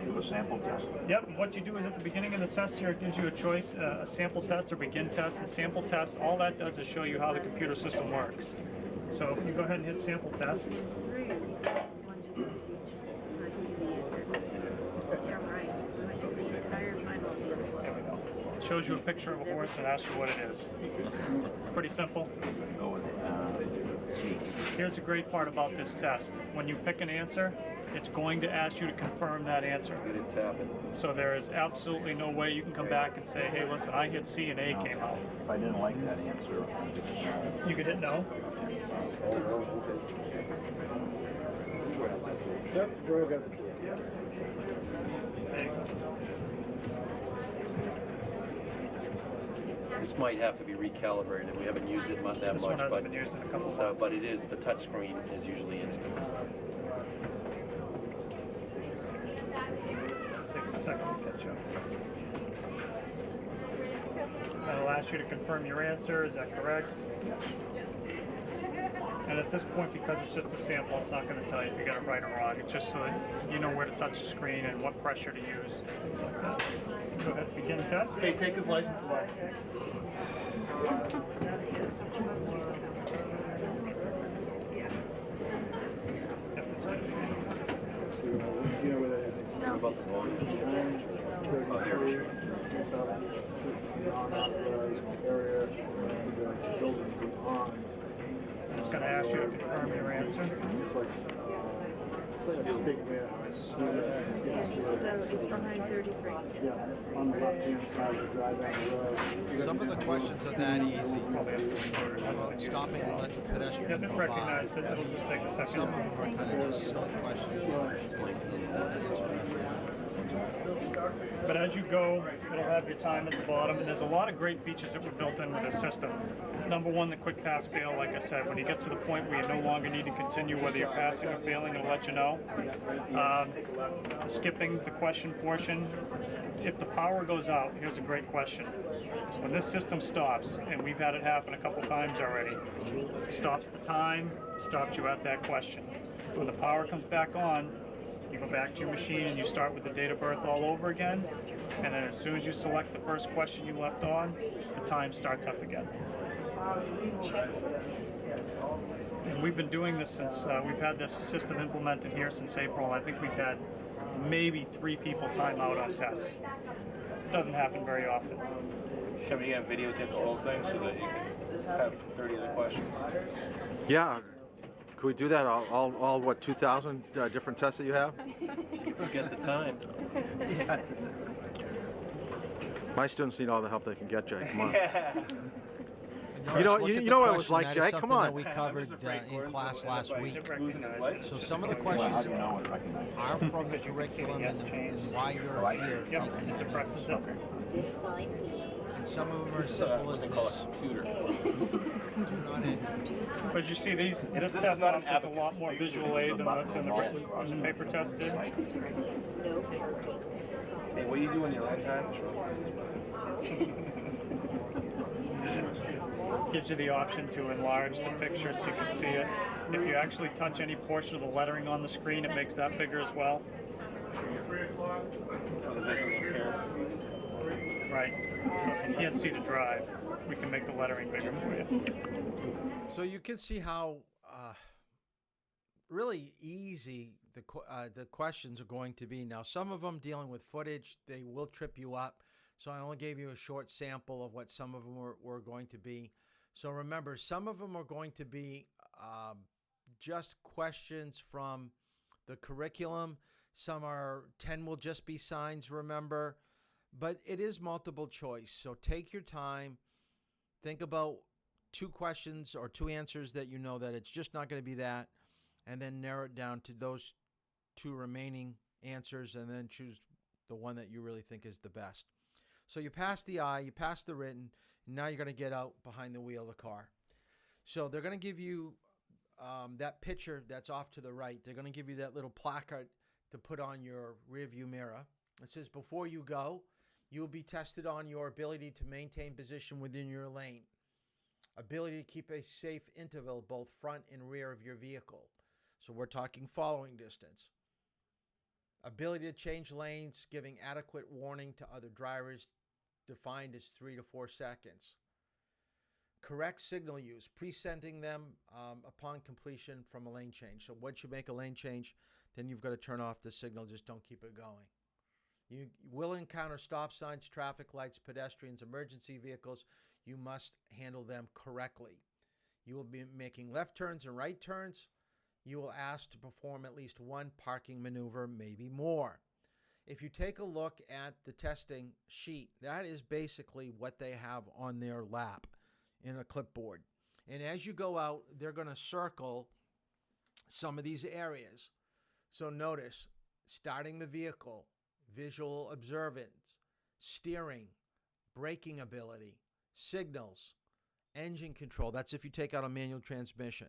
Do a sample test. Yep, and what you do is at the beginning of the test here, it gives you a choice, a sample test or begin test. And sample test, all that does is show you how the computer system works. So you go ahead and hit sample test. Shows you a picture of a horse and asks you what it is. Pretty simple. Here's the great part about this test. When you pick an answer, it's going to ask you to confirm that answer. So there is absolutely no way you can come back and say, hey, listen, I hit C and A came out. If I didn't like that answer, you could hit no. Yep, very good. There you go. This might have to be recalibrated. We haven't used it that This much, one hasn't been used in a couple of months. But it is, the touch screen is usually instant. Takes a second to catch up. That'll ask ask you to confirm your answer. Is that correct? And at this point, because it's just a sample, it's not going to tell you if you got it right or wrong. It's just so that you know where to touch the screen and what pressure to use, things like that. Go ahead, begin test. Okay, take his license away. Yep, that's good. About the volume. Oh, there we go. Area and building beyond. It's going to ask you to confirm your answer. It's like a big warehouse. Behind 33. Yeah, on the left-hand side, you drive down the road. Some of the questions are that easy. About stopping and let the pedestrian Hasn't go by. recognized it. It'll just take a second. Some of them are kind of just silly questions. But as you go, it'll have your time at the bottom, and there's a lot of great features that were built in with this system. Number one, the quick pass fail, like I said, when you get to the point where you no longer need to continue, whether you're passing or failing, it'll let you know. Skipping the question portion, if the power goes out, here's a great question. When this system stops, and we've had it happen a couple times already, it stops the time, stops you at that question. When the power comes back on, you go back to your machine and you start with the date of birth all over again, and then as soon as you select the first question you left on, the time starts up again. And we've been doing this since, we've had this system implemented here since April. I think we've had maybe 3 people time out on tests. It doesn't happen very often. Can we videotape the whole thing so that you can have 30 of the questions? Yeah. Could we do that? All what, 2,000 different tests that you have? If you forget the time. My students need all the help they can get, Jay. Come on. Notice, You look know at what the it was like, question. That is Jay? Come something on. that we covered in class last week. So some of the questions are from the curriculum and why you're here. Yep, it depresses it. This sign And some of them are as simple as this. Do not enter. But you see, this test not an is a lot more visual aid than the written paper test did. Hey, what do you do in your own time? Gives you the option to enlarge the picture so you can see it. If you actually touch any portion of the lettering on the screen, it makes that bigger as well. For the visually impaired. Right. So if you can't see to drive, we can make the lettering bigger for you. So you can see how really easy the questions are going to be. Now, some of them dealing with footage, they will trip you up. So I only gave you a short sample of what some of them were going to be. So remember, some of them are going to be just questions from the curriculum. Some are 10 will just be signs, remember. But it is multiple choice. So take your time. Think about 2 questions or 2 answers that you know that it's just not going to be that. And then narrow it down to those 2 remaining answers and then choose the one that you really think is the best. So you pass the eye, you pass the written, and now you're going to get out behind the wheel of the car. So they're going to give you that picture that's off to the right. They're going to give you that little placard to put on your rearview mirror. It says, before you go, you will be tested on your ability to maintain position within your lane, ability to keep a safe interval both front and rear of your vehicle. So we're talking following distance. Ability to change lanes, giving adequate warning to other drivers, defined as 3 to 4 seconds. Correct signal use, presenting them upon completion from a lane change. So once you make a lane change, then you've got to turn off the signal. Just don't keep it going. You will encounter stop signs, traffic lights, pedestrians, emergency vehicles. You must handle them correctly. You will be making left turns and right turns. You will ask to perform at least 1 parking maneuver, maybe more. If you take a look at the testing sheet, that is basically what they have on their lap in a clipboard. And as you go out, they're going to circle some of these areas. So notice, starting the vehicle, visual observance, steering, braking ability, signals, engine control. That's if you take out a manual transmission.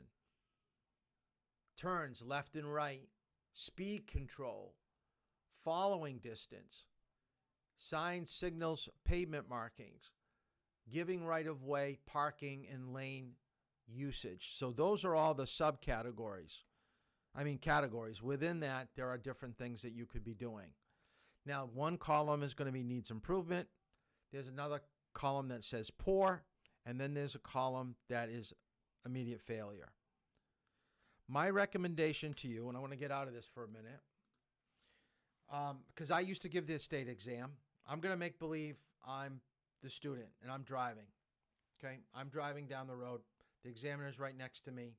Turns left and right, speed control, following distance, signs, signals, pavement markings, giving right-of-way, parking, and lane usage. So those are all the subcategories. Categories. Within that, there are different things that you could be doing. Now, one column is going to be needs improvement. There's another column that says poor, and then there's a column that is immediate failure. My recommendation to you, and I want to get out of this for a minute, because I used to give the state exam. I'm going to make believe I'm the student and I'm driving. Okay, I'm driving down the road. The examiner's right next to me,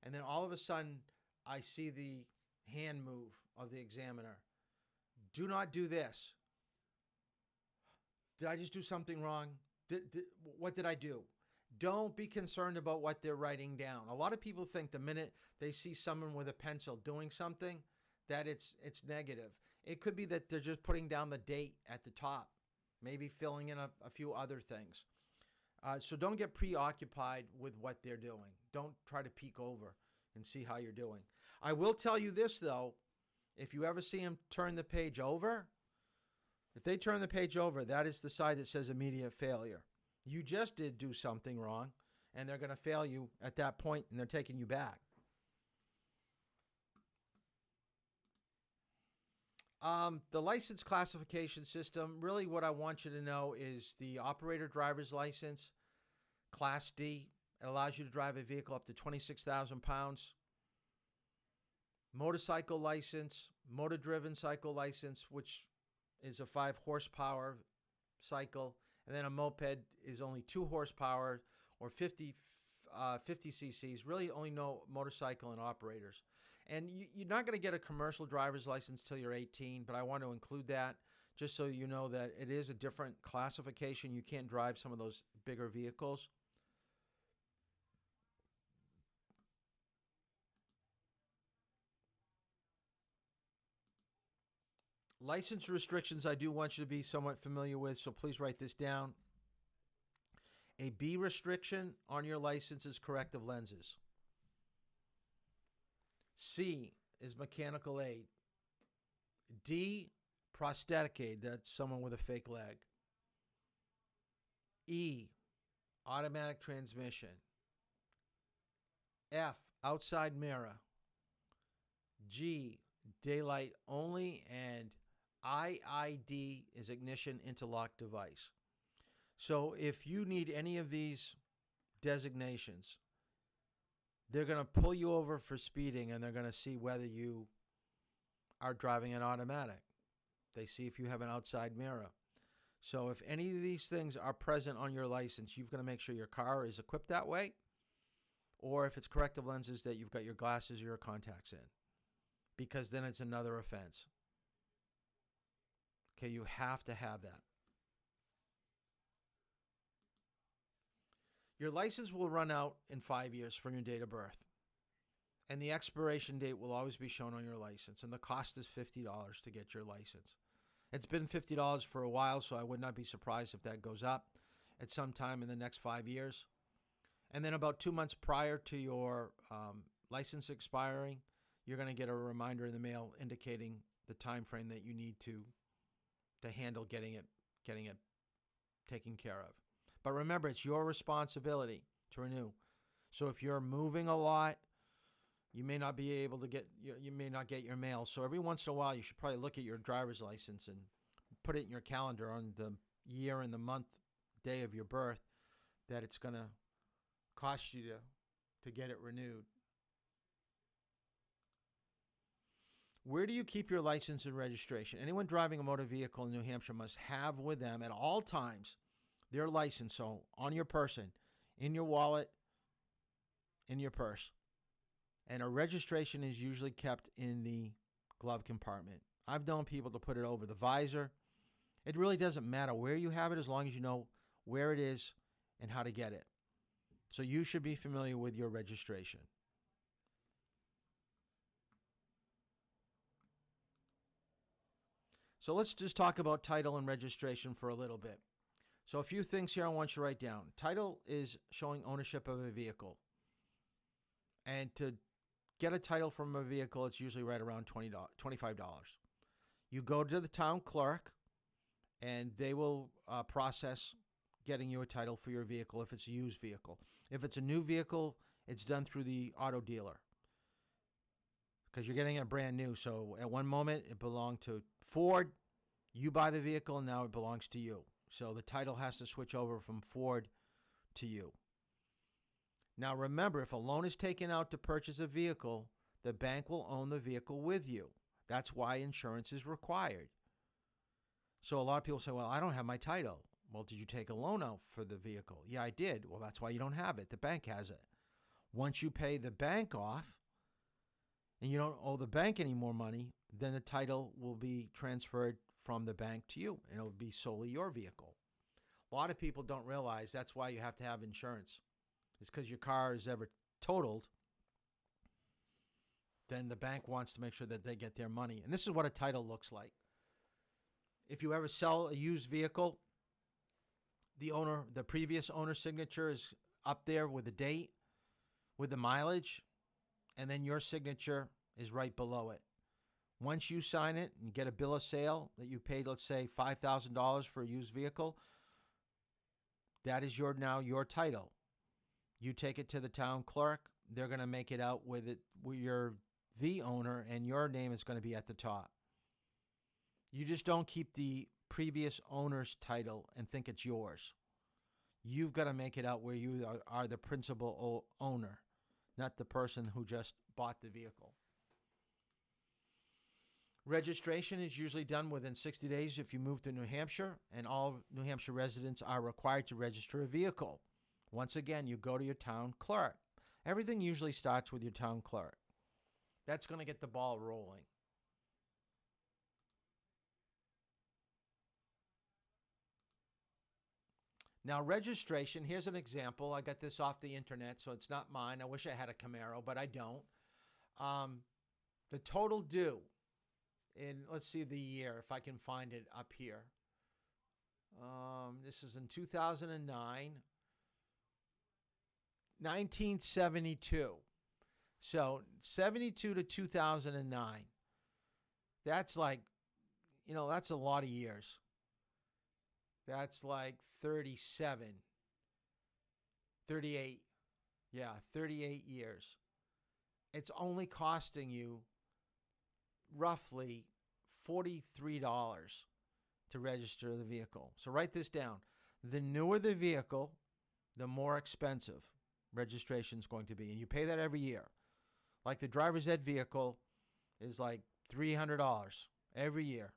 and then all of a sudden, I see the hand move of the examiner. Do not do this. Did I just do something wrong? What did I do? Don't be concerned about what they're writing down. A lot of people think the minute they see someone with a pencil doing something, that it's negative. It could be that they're just putting down the date at the top, maybe filling in a few other things. So don't get preoccupied with what they're doing. Don't try to peek over and see how you're doing. I will tell you this, though. If you ever see them turn the page over, if they turn the page over, that is the side that says immediate failure. You just did do something wrong, and they're going to fail you at that point, and they're taking you back. The license classification system, really what I want you to know is the operator driver's license, Class D. It allows you to drive a vehicle up to 26,000 pounds. Motorcycle license, motor-driven cycle license, which is a 5 horsepower cycle. And then a moped is only 2 horsepower or 50 cc's. Really only no motorcycle and operators. And you're not going to get a commercial driver's license till you're 18, but I want to include that just so you know that it is a different classification. You can't drive some of those bigger vehicles. License restrictions I do want you to be somewhat familiar with, so please write this down. A B restriction on your license is corrective lenses. C is mechanical aid. D, prosthetic aid, that's someone with a fake leg. E, automatic transmission. F, outside mirror. G, daylight only, and IID is ignition interlock device. So if you need any of these designations, they're going to pull you over for speeding, and they're going to see whether you are driving an automatic. They see if you have an outside mirror. So if any of these things are present on your license, you've got to make sure your car is equipped that way, or if it's corrective lenses, that you've got your glasses or your contacts in, because then it's another offense. Okay, you have to have that. Your license will run out in 5 years from your date of birth. And the expiration date will always be shown on your license. And the cost is $50 to get your license. It's been $50 for a while, so I would not be surprised if that goes up at some time in the next 5 years. And then about 2 months prior to your license expiring, you're going to get a reminder in the mail indicating the time frame that you need to handle getting it taken care of. But remember, it's your responsibility to renew. So if you're moving a lot, you may not be able to you may not get your mail. So every once in a while, you should probably look at your driver's license and put it in your calendar on the year and the month, day of your birth, that it's going to cost you to get it renewed. Where do you keep your license and registration? Anyone driving a motor vehicle in New Hampshire must have with them at all times their license, so on your person, in your wallet, in your purse. And a registration is usually kept in the glove compartment. I've known people to put it over the visor. It really doesn't matter where you have it as long as you know where it is and how to get it. So you should be familiar with your registration. So let's just talk about title and registration for a little bit. So a few things here I want you to write down. Title is showing ownership of a vehicle. And to get a title from a vehicle, it's usually right around $25. You go to the town clerk, and they will process getting you a title for your vehicle if it's a used vehicle. If it's a new vehicle, it's done through the auto dealer because you're getting it brand new. So at one moment, it belonged to Ford. You buy the vehicle, and now it belongs to you. So the title has to switch over from Ford to you. Now remember, if a loan is taken out to purchase a vehicle, the bank will own the vehicle with you. That's why insurance is required. So a lot of people say, well, I don't have my title. Well, did you take a loan out for the vehicle? Yeah, I did. Well, that's why you don't have it. The bank has it. Once you pay the bank off and you don't owe the bank any more money, then the title will be transferred from the bank to you, and it'll be solely your vehicle. A lot of people don't realize that's why you have to have insurance. It's because your car is ever totaled, then the bank wants to make sure that they get their money. And this is what a title looks like. If you ever sell a used vehicle, the previous owner's signature is up there with the date, with the mileage, and then your signature is right below it. Once you sign it and get a bill of sale that you paid, let's say, $5,000 for a used vehicle, that is now your title. You take it to the town clerk. They're going to make it out with it. You're the owner, and your name is going to be at the top. You just don't keep the previous owner's title and think it's yours. You've got to make it out where you are the principal owner, not the person who just bought the vehicle. Registration is usually done within 60 days if you move to New Hampshire, and all New Hampshire residents are required to register a vehicle. Once again, you go to your town clerk. Everything usually starts with your town clerk. That's going to get the ball rolling. Now, registration, here's an example. I got this off the internet, so it's not mine. I wish I had a Camaro, but I don't. The total due, let's see the year, if I can find it up here. This is in 2009. 1972. So 72 to 2009. That's like, that's a lot of years. That's like 37, 38. Yeah, 38 years. It's only costing you roughly $43 to register the vehicle. So write this down. The newer the vehicle, the more expensive registration is going to be. And you pay that every year. Like the driver's ed vehicle is like $300 every year.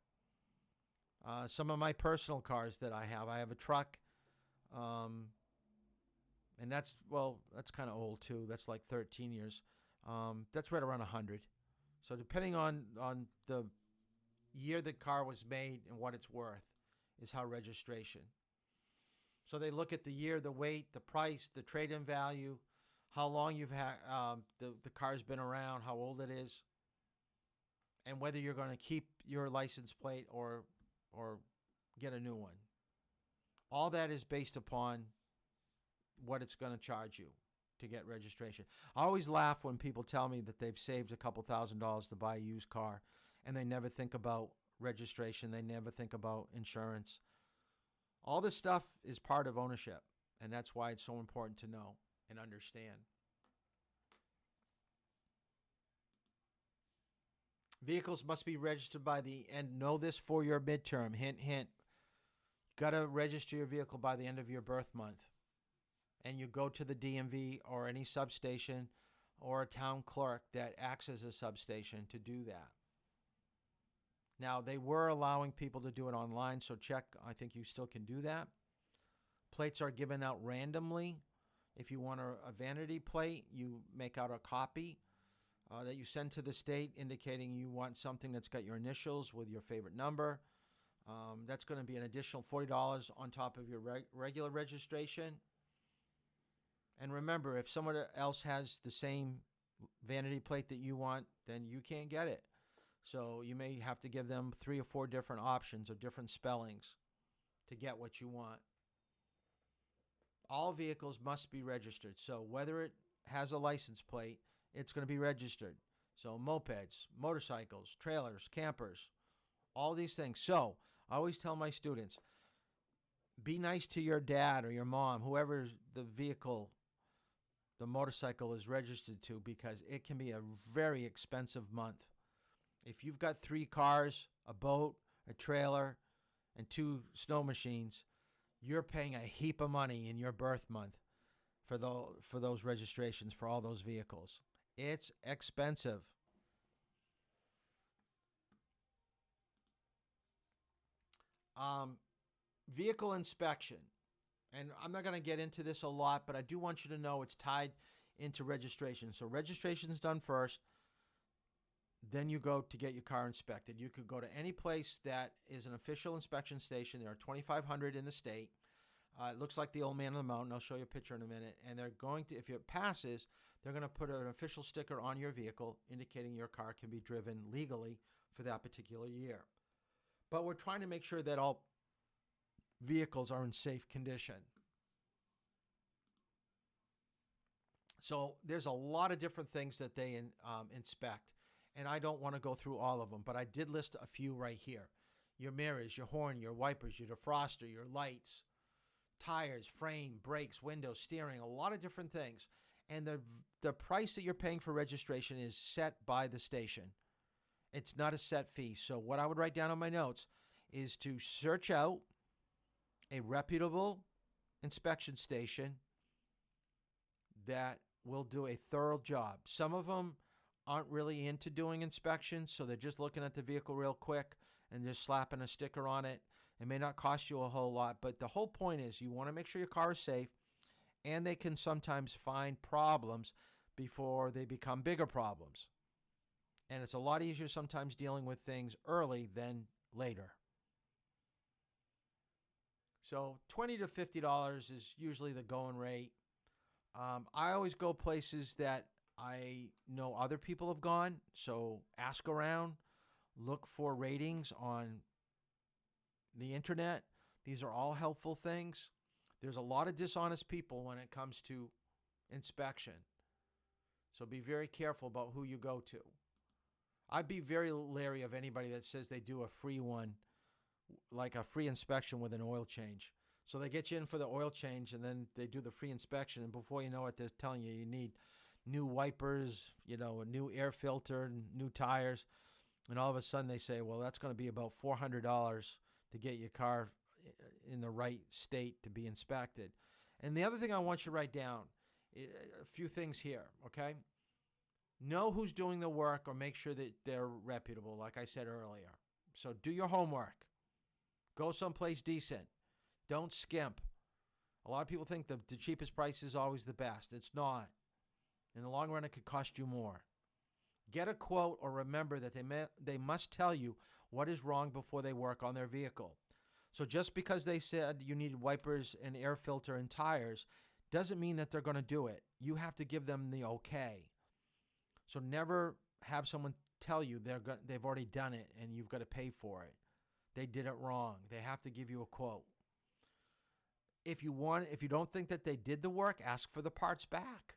Some of my personal cars that I have a truck, and that's kind of old too. That's like 13 years. That's right around 100. So depending on the year the car was made and what it's worth is how registration. So they look at the year, the weight, the price, the trade-in value, how long you've had the car's been around, how old it is, and whether you're going to keep your license plate or get a new one. All that is based upon what it's going to charge you to get registration. I always laugh when people tell me that they've saved a couple $1,000s to buy a used car, and they never think about registration. They never think about insurance. All this stuff is part of ownership, and that's why it's so important to know and understand. Vehicles must be registered by the end. Know this for your midterm. Hint, hint. Got to register your vehicle by the end of your birth month. And you go to the DMV or any substation or a town clerk that acts as a substation to do that. Now, they were allowing people to do it online, so check. I think you still can do that. Plates are given out randomly. If you want a vanity plate, you make out a copy that you send to the state indicating you want something that's got your initials with your favorite number. That's going to be an additional $40 on top of your regular registration. And remember, if someone else has the same vanity plate that you want, then you can't get it. So you may have to give them 3 or 4 different options or different spellings to get what you want. All vehicles must be registered. So whether it has a license plate, it's going to be registered. So mopeds, motorcycles, trailers, campers, all these things. So I always tell my students, be nice to your dad or your mom, whoever the vehicle, the motorcycle is registered to, because it can be a very expensive month. If you've got 3 cars, a boat, a trailer, and 2 snow machines, you're paying a heap of money in your birth month for those registrations for all those vehicles. It's expensive. Vehicle inspection. And I'm not going to get into this a lot, but I do want you to know it's tied into registration. So registration is done first. Then you go to get your car inspected. You could go to any place that is an official inspection station. There are 2,500 in the state. It looks like the old man on the mountain. I'll show you a picture in a minute. And they're going to, if it passes, they're going to put an official sticker on your vehicle indicating your car can be driven legally for that particular year. But we're trying to make sure that all vehicles are in safe condition. So there's a lot of different things that they inspect. And I don't want to go through all of them, but I did list a few right here. Your mirrors, your horn, your wipers, your defroster, your lights, tires, frame, brakes, windows, steering, a lot of different things. And the price that you're paying for registration is set by the station. It's not a set fee. So what I would write down on my notes is to search out a reputable inspection station that will do a thorough job. Some of them aren't really into doing inspections, so they're just looking at the vehicle real quick and just slapping a sticker on it. It may not cost you a whole lot, but the whole point is you want to make sure your car is safe, and they can sometimes find problems before they become bigger problems. And it's a lot easier sometimes dealing with things early than later. So $20 to $50 is usually the going rate. I always go places that I know other people have gone, so ask around, look for ratings on the internet. These are all helpful things. There's a lot of dishonest people when it comes to inspection, so be very careful about who you go to. I'd be very leery of anybody that says they do a free one, like a free inspection with an oil change. So they get you in for the oil change, and then they do the free inspection, and before you know it, they're telling you you need new wipers, a new air filter, new tires, and all of a sudden they say, well, that's going to be about $400 to get your car in the right state to be inspected. And the other thing I want you to write down, a few things here, okay? Know who's doing the work, or make sure that they're reputable, like I said earlier. So do your homework. Go someplace decent. Don't skimp. A lot of people think the cheapest price is always the best. It's not. In the long run, it could cost you more. Get a quote, or remember that they must tell you what is wrong before they work on their vehicle. So just because they said you need wipers and air filter and tires doesn't mean that they're going to do it. You have to give them the okay. So never have someone tell you they've already done it and you've got to pay for it. They did it wrong. They have to give you a quote. If you don't think that they did the work, ask for the parts back.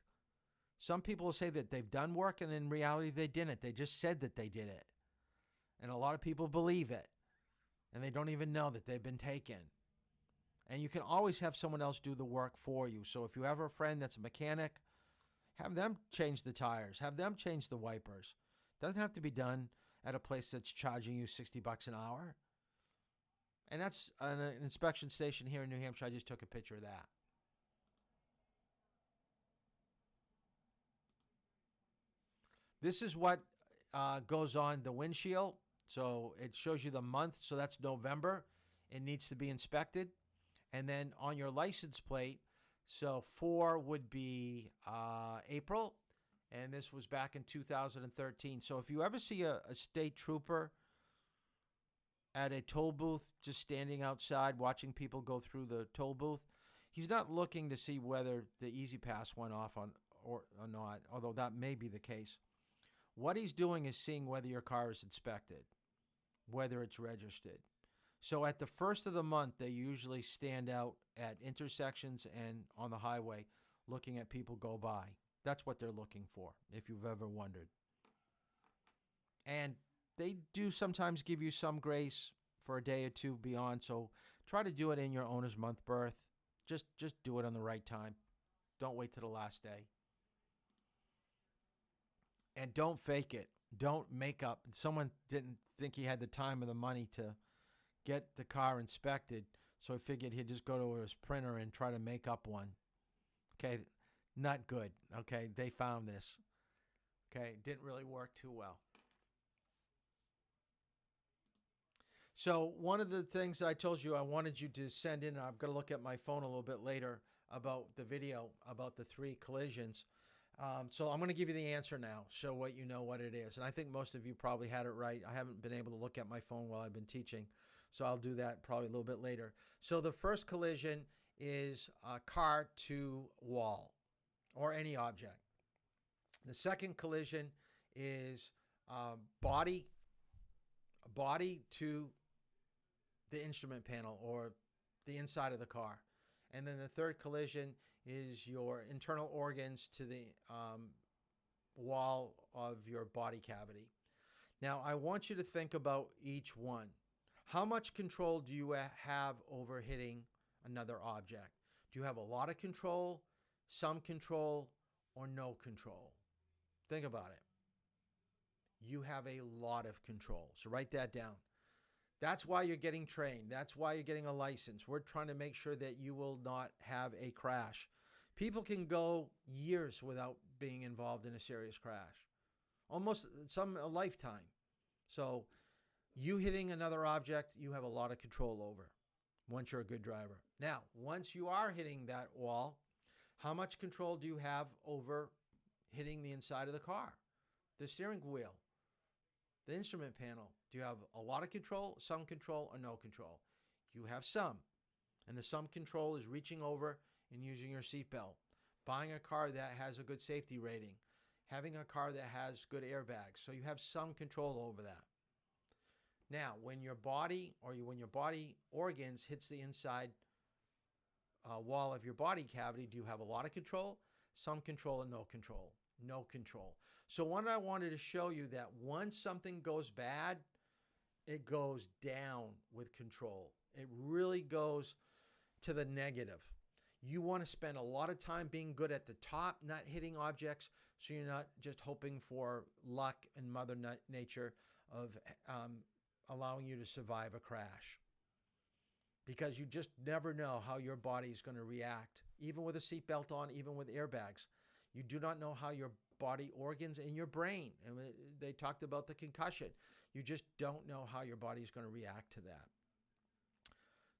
Some people will say that they've done work, and in reality they didn't. They just said that they did it. And a lot of people believe it, and they don't even know that they've been taken. And you can always have someone else do the work for you. So if you have a friend that's a mechanic, have them change the tires. Have them change the wipers. Doesn't have to be done at a place that's charging you $60 an hour. And that's an inspection station here in New Hampshire. I just took a picture of that. This is what goes on the windshield. So it shows you the month. So that's November. It needs to be inspected. And then on your license plate, so 4 would be April. And this was back in 2013. So if you ever see a state trooper at a toll booth just standing outside watching people go through the toll booth, he's not looking to see whether the Easy Pass went off or not, although that may be the case. What he's doing is seeing whether your car is inspected, whether it's registered. So at the first of the month, they usually stand out at intersections and on the highway looking at people go by. That's what they're looking for, if you've ever wondered. And they do sometimes give you some grace for a day or two beyond. So try to do it in your owner's month birth. Just do it on the right time. Don't wait till the last day. And don't fake it. Don't make up. Someone didn't think he had the time or the money to get the car inspected, so he figured he'd just go to his printer and try to make up one. Okay, not good. Okay, they found this. Okay, it didn't really work too well. So one of the things that I told you I wanted you to send in, I'm going to look at my phone a little bit later about the video about the 3 collisions. So I'm going to give you the answer now, so what you know what it is. And I think most of you probably had it right. I haven't been able to look at my phone while I've been teaching, so I'll do that probably a little bit later. So the first collision is car to wall or any object. The second collision is body to the instrument panel or the inside of the car. And then the third collision is your internal organs to the wall of your body cavity. Now, I want you to think about each one. How much control do you have over hitting another object? Do you have a lot of control, some control, or no control? Think about it. You have a lot of control. So write that down. That's why you're getting trained. That's why you're getting a license. We're trying to make sure that you will not have a crash. People can go years without being involved in a serious crash. Almost a lifetime. So you hitting another object, you have a lot of control over once you're a good driver. Now, once you are hitting that wall, how much control do you have over hitting the inside of the car? The steering wheel, the instrument panel. Do you have a lot of control, some control, or no control? You have some. And the some control is reaching over and using your seatbelt. Buying a car that has a good safety rating. Having a car that has good airbags. So you have some control over that. Now, when your body when your body organs hits the inside wall of your body cavity, do you have a lot of control, some control, and no control? No control. So what I wanted to show you that once something goes bad, it goes down with control. It really goes to the negative. You want to spend a lot of time being good at the top, not hitting objects, so you're not just hoping for luck and Mother Nature of allowing you to survive a crash. Because you just never know how your body is going to react, even with a seatbelt on, even with airbags. You do not know how your body organs and your brain, and they talked about the concussion. You just don't know how your body is going to react to that.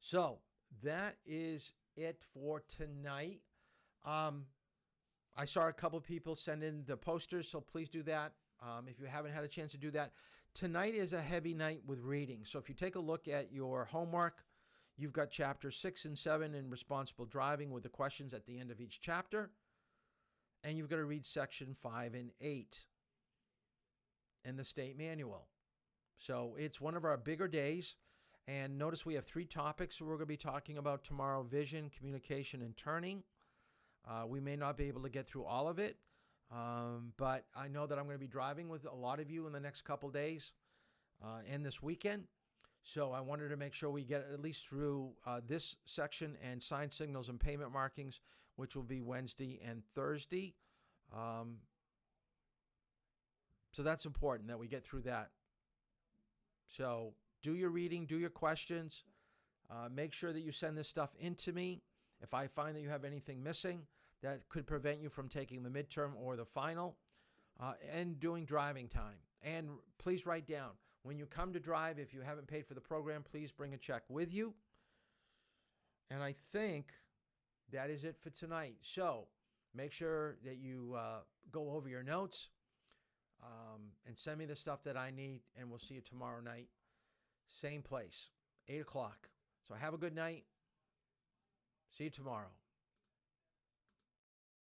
So that is it for tonight. I saw a couple of people send in the posters, so please do that. If you haven't had a chance to do that. Tonight is a heavy night with reading. So if you take a look at your homework, you've got chapters 6 and 7 in responsible driving with the questions at the end of each chapter. And you've got to read section 5 and 8 in the state manual. So it's one of our bigger days. And notice we have 3 topics we're going to be talking about tomorrow: vision, communication, and turning. We may not be able to get through all of it, but I know that I'm going to be driving with a lot of you in the next couple days and this weekend. So I wanted to make sure we get at least through this section and sign signals and payment markings, which will be Wednesday and Thursday. So that's important that we get through that. So do your reading, do your questions. Make sure that you send this stuff in to me. If I find that you have anything missing that could prevent you from taking the midterm or the final, and doing driving time. And please write down, when you come to drive, if you haven't paid for the program, please bring a check with you. And I think that is it for tonight. So make sure that you go over your notes and send me the stuff that I need, and we'll see you tomorrow night. Same place, 8 o'clock. So have a good night. See you tomorrow.